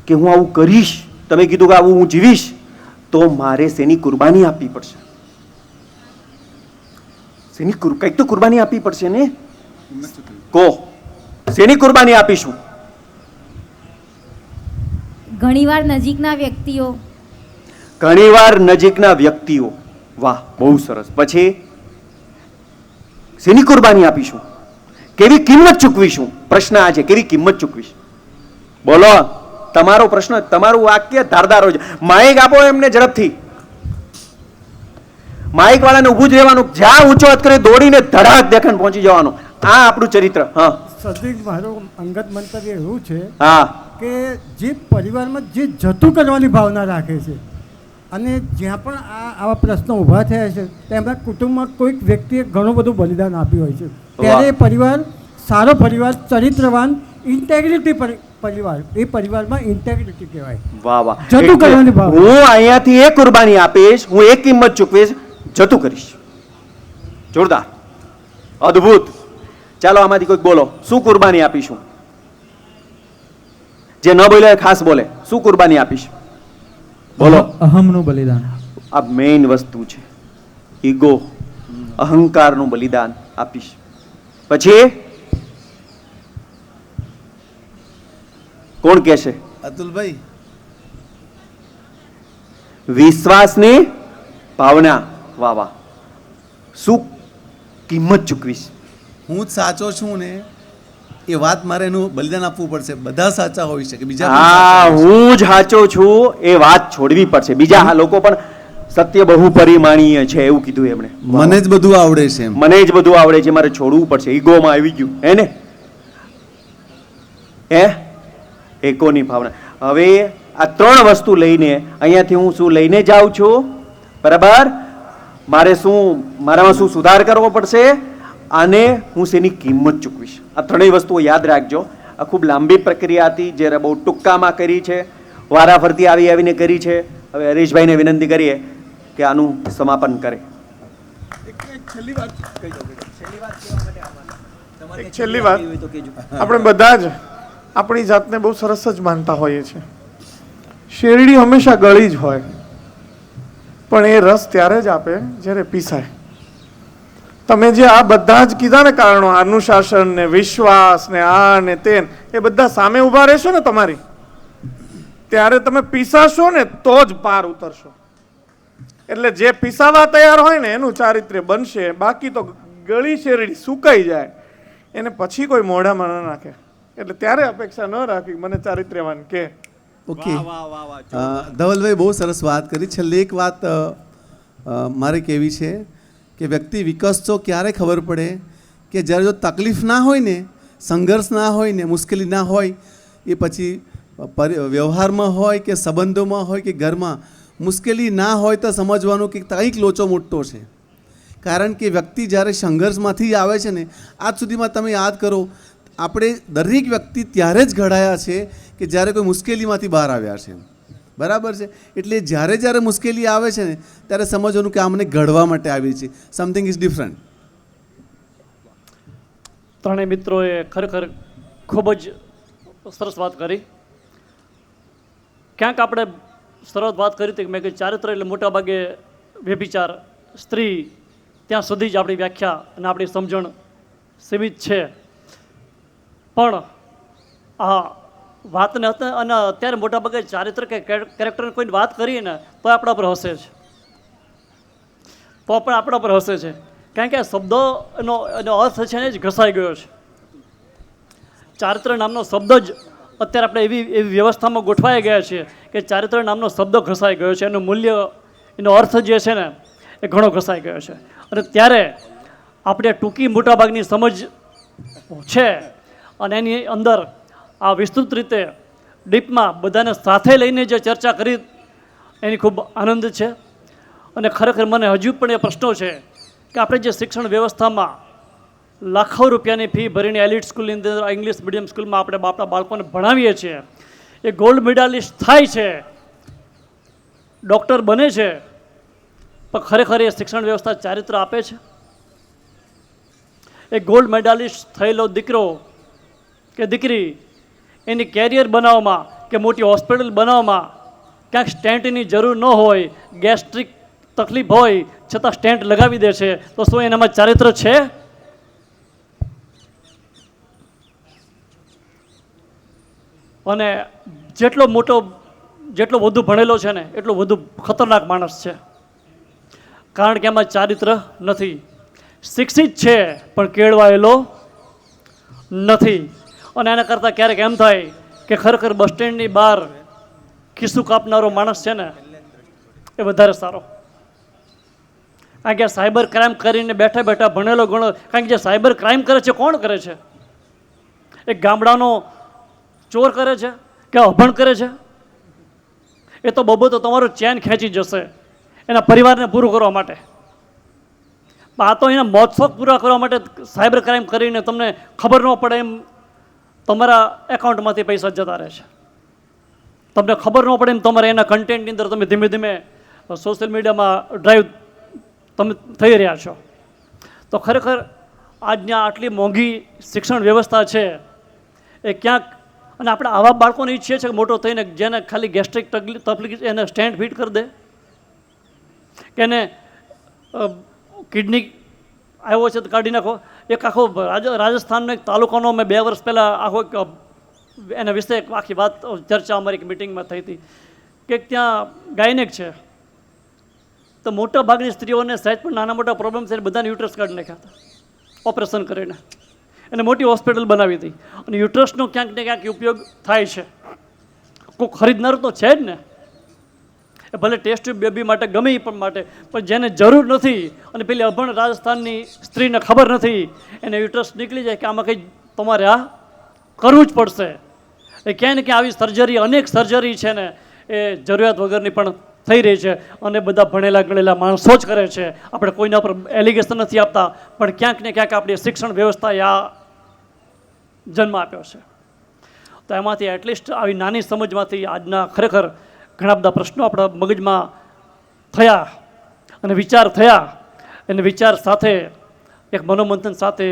કે હું આવું કરીશ, તમે કીધું કે આવું હું જીવીશ, તો મારે શેની કુરબાની આપવી પડશે? કંઈક તો કુરબાની આપવી પડશે ને. કહો, શેની કુરબાની આપીશું? ઘણીવાર નજીકના વ્યક્તિઓ. ઘણીવાર નજીકના વ્યક્તિઓ. વાહ, બહુ સરસ. પછી શેની કુરબાની આપીશું? કેવી કિંમત ચૂકવીશું? પ્રશ્ન આ છે, કેવી કિંમત ચૂકવીશ? બોલો. તમારો પ્રશ્ન, તમારું વાક્ય ધારદાર હોય છે. માઇક આપો એમને ઝડપથી. માઇક વાળાને ઊભું જ રહેવાનું, જ્યાં ઊંચો હાથ કરે દોડીને ધડાક દેખાને પહોંચી જવાનું. આ આપણું ચરિત્ર. હા સદીક, મારું અંગત મંતવ્ય એવું છે હા કે જે પરિવારમાં જે જતું કરવાની ભાવના રાખે છે અને જ્યાં પણ આવા પ્રશ્નો ઊભા થયા છે તેમના કુટુંબમાં કોઈક વ્યક્તિએ ઘણું બધું બલિદાન આપ્યું હોય છે, ત્યારે એ પરિવાર સારો પરિવાર, ચરિત્રવાન, ઇન્ટેગ્રિટી પરિવાર, એ પરિવારમાં ઇન્ટેગ્રિટી કહેવાય. વાહ વાહ. જતું કરવાની ભાવના. હું અહીંયાથી એ કુરબાની આપીશ, હું એક કિંમત ચૂકવીશ, જતું કરીશ. જોરદાર, અદ્ભુત. ચાલો આમાંથી કોઈક બોલો, શું કુરબાની આપીશું? જે ન બોલે ખાસ બોલે. શું કુરબાની આપીશ? બોલો. અહમનું બલિદાન. આ મેઇન વસ્તુ છે, ઈગો, અહંકારનું બલિદાન આપીશ. પછી કોણ કહેશે? અતુલભાઈ. વિશ્વાસની ભાવના. વાહ વાહ. શું કિંમત ચૂકવીશ? હું જ સાચો છું ને એ વાત મારે એનું બલિદાન આપવું પડશે. બધા સાચા હોઈ શકે, બીજા હા, હું જ સાચો છું એ વાત છોડવી પડશે. બીજા આ લોકો પણ સત્ય બહુ પરિમાણીય છે એવું કીધું એમણે. મને જ બધું આવડે છે એમ. મને જ બધું આવડે છે, મારે છોડવું પડશે. ઈગોમાં આવી ગયું હે ને, એકોની ભાવના. હવે આ 3 વસ્તુ લઈને અહીંયાથી હું શું લઈને જાઉં છું, બરાબર? મારામાં શું સુધાર કરવો પડશે અને હું શેની કિંમત ચૂકવીશ. આ 3 વસ્તુઓ યાદ રાખજો. આ ખૂબ લાંબી પ્રક્રિયા હતી, જ્યારે બહુ ટૂંકામાં કરી છે, વારાફરતી આવીને કરી છે. હવે હરીશભાઈને વિનંતી કરીએ કે આનું સમાપન કરે. છેલ્લી વાત, આપણે બધા જ આપણી જાતને બહુ સરસ જ માનતા હોઈએ છીએ. શેરડી હંમેશા ગળી જ હોય, પણ એ રસ ત્યારે જ આપે જ્યારે પીસાય. તમે જે આ બધા જ કીધા ને કારણો, અનુશાસન ને વિશ્વાસ ને આ ને તે, એ બધા સામે ઊભા રહેશો ને તમારી, ત્યારે તમે પીસાશો ને તો જ પાર ઉતરશો. એટલે જે પીસાવા તૈયાર હોય ને એનું ચારિત્ર્ય બનશે. બાકી તો ગળી શેરડી સુકાઈ જાય એને પછી કોઈ મોઢામાં ન નાખે. એટલે ત્યારે અપેક્ષા ન રાખવી મને ચારિત્ર્યવાન કે. ઓકે, ધવલભાઈ બહુ સરસ વાત કરી. છેલ્લે એક વાત મારે કહેવી છે કે વ્યક્તિ વિકસતો ક્યારે ખબર પડે કે જ્યારે જો તકલીફ ના હોય ને, સંઘર્ષ ના હોય ને, મુશ્કેલી ના હોય, એ પછી વ્યવહારમાં હોય કે સંબંધોમાં હોય કે ઘરમાં મુશ્કેલી ના હોય તો સમજવાનું કે કંઈક લોચો મોટો છે. કારણ કે વ્યક્તિ જ્યારે સંઘર્ષમાંથી આવે છે ને, આજ સુધીમાં તમે યાદ કરો, આપણે દરેક વ્યક્તિ ત્યારે જ ઘડાયા છે કે જ્યારે કોઈ મુશ્કેલીમાંથી બહાર આવ્યા છે, બરાબર છે? એટલે જ્યારે જ્યારે મુશ્કેલી આવે છે ને ત્યારે સમજવાનું કે આમને ઘડવા માટે આવી છે. Something is different. ત્રણેય મિત્રોએ ખરેખર ખૂબ જ સરસ વાત કરી. ક્યાંક આપણે સરસ વાત કરી હતી કે મેં કહ્યું ચારિત્ર એટલે મોટાભાગે વ્યભિચાર, સ્ત્રી, ત્યાં સુધી જ આપણી વ્યાખ્યા અને આપણી સમજણ સીમિત છે. પણ આ વાતને અને અત્યારે મોટાભાગે ચારિત્ર કે કેરેક્ટરની કોઈને વાત કરીએ ને તો આપણા પર હસે છે, તો પણ આપણા પર હસે છે. કારણ કે શબ્દનો એનો અર્થ છે ને જ ઘસાઈ ગયો છે. ચારિત્ર નામનો શબ્દ જ અત્યારે આપણે એવી વ્યવસ્થામાં ગોઠવાઈ ગયા છીએ કે ચારિત્ર નામનો શબ્દ ઘસાઈ ગયો છે. એનું મૂલ્ય, એનો અર્થ જે છે ને એ ઘણો ઘસાઈ ગયો છે. અને ત્યારે આપણે ટૂંકી મોટાભાગની સમજ છે અને એની અંદર આ વિસ્તૃત રીતે ડીપમાં બધાને સાથે લઈને જે ચર્ચા કરી એની ખૂબ આનંદ છે. અને ખરેખર મને હજુ પણ એ પ્રશ્નો છે કે આપણે જે શિક્ષણ વ્યવસ્થામાં લાખો રૂપિયાની ફી ભરીને એલિટ સ્કૂલની અંદર, ઇંગ્લિશ મીડિયમ સ્કૂલમાં આપણે આપણા બાળકોને ભણાવીએ છીએ, એ ગોલ્ડ મેડાલિસ્ટ થાય છે, ડૉક્ટર બને છે, પણ ખરેખર એ શિક્ષણ વ્યવસ્થા ચારિત્ર આપે છે? એ ગોલ્ડ મેડાલિસ્ટ થયેલો દીકરો કે દીકરી એની કેરિયર બનાવવામાં કે મોટી હોસ્પિટલ બનાવવામાં ક્યાંક સ્ટેન્ટની જરૂર ન હોય, ગેસ્ટ્રિક તકલીફ હોય છતાં સ્ટેન્ટ લગાવી દે છે, તો શું એનામાં ચારિત્ર છે? અને જેટલો વધુ ભણેલો છે ને એટલો વધુ ખતરનાક માણસ છે, કારણ કે એમાં ચારિત્ર નથી. શિક્ષિત છે પણ કેળવાયેલો નથી. અને એના કરતાં ક્યારેક એમ થાય કે ખરેખર બસ સ્ટેન્ડની બહાર ખિસ્સું કાપનારો માણસ છે ને એ વધારે સારો. કારણ કે સાયબર ક્રાઇમ કરીને બેઠા બેઠા ભણેલો ગણો, કારણ કે જે સાયબર ક્રાઇમ કરે છે કોણ કરે છે? એક ગામડાનો ચોર કરે છે કે અભણ કરે છે? એ તો બબો તો તમારો ચેન ખેંચી જશે એના પરિવારને પૂરું કરવા માટે. આ તો એના મોજશોખ પૂરા કરવા માટે સાયબર ક્રાઇમ કરીને તમને ખબર ન પડે એમ તમારા એકાઉન્ટમાંથી પૈસા જતા રહે છે. તમને ખબર ન પડે એમ તમારે એના કન્ટેન્ટની અંદર તમે ધીમે ધીમે સોશિયલ મીડિયામાં ડ્રાઈવ તમે થઈ રહ્યા છો. તો ખરેખર આજના આટલી મોંઘી શિક્ષણ વ્યવસ્થા છે એ ક્યાંક, અને આપણે આવા બાળકોને ઈચ્છીએ છીએ કે મોટો થઈને જેને ખાલી ગેસ્ટ્રિક તકલીફ એને સ્ટેન્ટ ફિટ કરી દે, કે એને કિડની આવ્યો છે તો કાઢી નાખો. એક આખો રાજસ્થાનનો એક તાલુકાનો મેં 2 વર્ષ પહેલાં આખો એના વિશે એક આખી વાત ચર્ચા અમારી એક મિટિંગમાં થઈ હતી કે ત્યાં ગાયનેક છે, તો મોટા ભાગની સ્ત્રીઓને સહેજ પણ નાના મોટા પ્રોબ્લેમ છે બધાને યુટ્રસ કાઢી નાખ્યા હતા ઓપરેશન કરીને. એને મોટી હોસ્પિટલ બનાવી હતી, અને યુટ્રસનો ક્યાંક ને ક્યાંક ઉપયોગ થાય છે. કોઈ ખરીદનાર તો છે જ ને, એ ભલે ટેસ્ટ ટ્યુબ બેબી માટે ગમે એ પણ માટે, પણ જેને જરૂર નથી અને પેલી અભણ રાજસ્થાનની સ્ત્રીને ખબર નથી, એને યુટ્રસ નીકળી જાય કે આમાં કંઈ તમારે આ કરવું જ પડશે. એ ક્યાંય ને ક્યાંય આવી સર્જરી, અનેક સર્જરી છે ને એ જરૂરિયાત વગરની પણ થઈ રહી છે, અને બધા ભણેલા ગણેલા માણસો જ કરે છે. આપણે કોઈના પર એલિગેશન નથી આપતા, પણ ક્યાંક ને ક્યાંક આપણી શિક્ષણ વ્યવસ્થાએ આ જન્મ આપ્યો છે. તો એમાંથી એટલીસ્ટ આવી નાની સમજમાંથી આજના ખરેખર ઘણા બધા પ્રશ્નો આપણા મગજમાં થયા અને વિચાર થયા, અને વિચાર સાથે એક મનોમંથન સાથે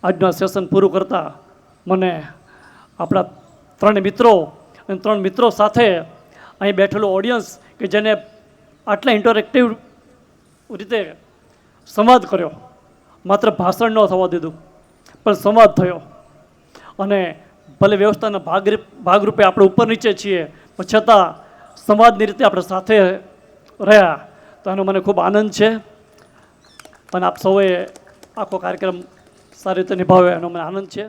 આજનું સેશન પૂરું કરતા મને આપણા ત્રણ મિત્રો અને ત્રણ મિત્રો સાથે અહીં બેઠેલું ઓડિયન્સ કે જેને આટલા ઇન્ટરેક્ટિવ રીતે સંવાદ કર્યો, માત્ર ભાષણ ન થવા દીધું પણ સંવાદ થયો, અને ભલે વ્યવસ્થાના ભાગરૂપે આપણે ઉપર નીચે છીએ પણ છતાં સંવાદની રીતે આપણે સાથે રહ્યા, તો એનો મને ખૂબ આનંદ છે. અને આપ સૌએ આખો કાર્યક્રમ સારી રીતે નિભાવ્યો એનો મને આનંદ છે.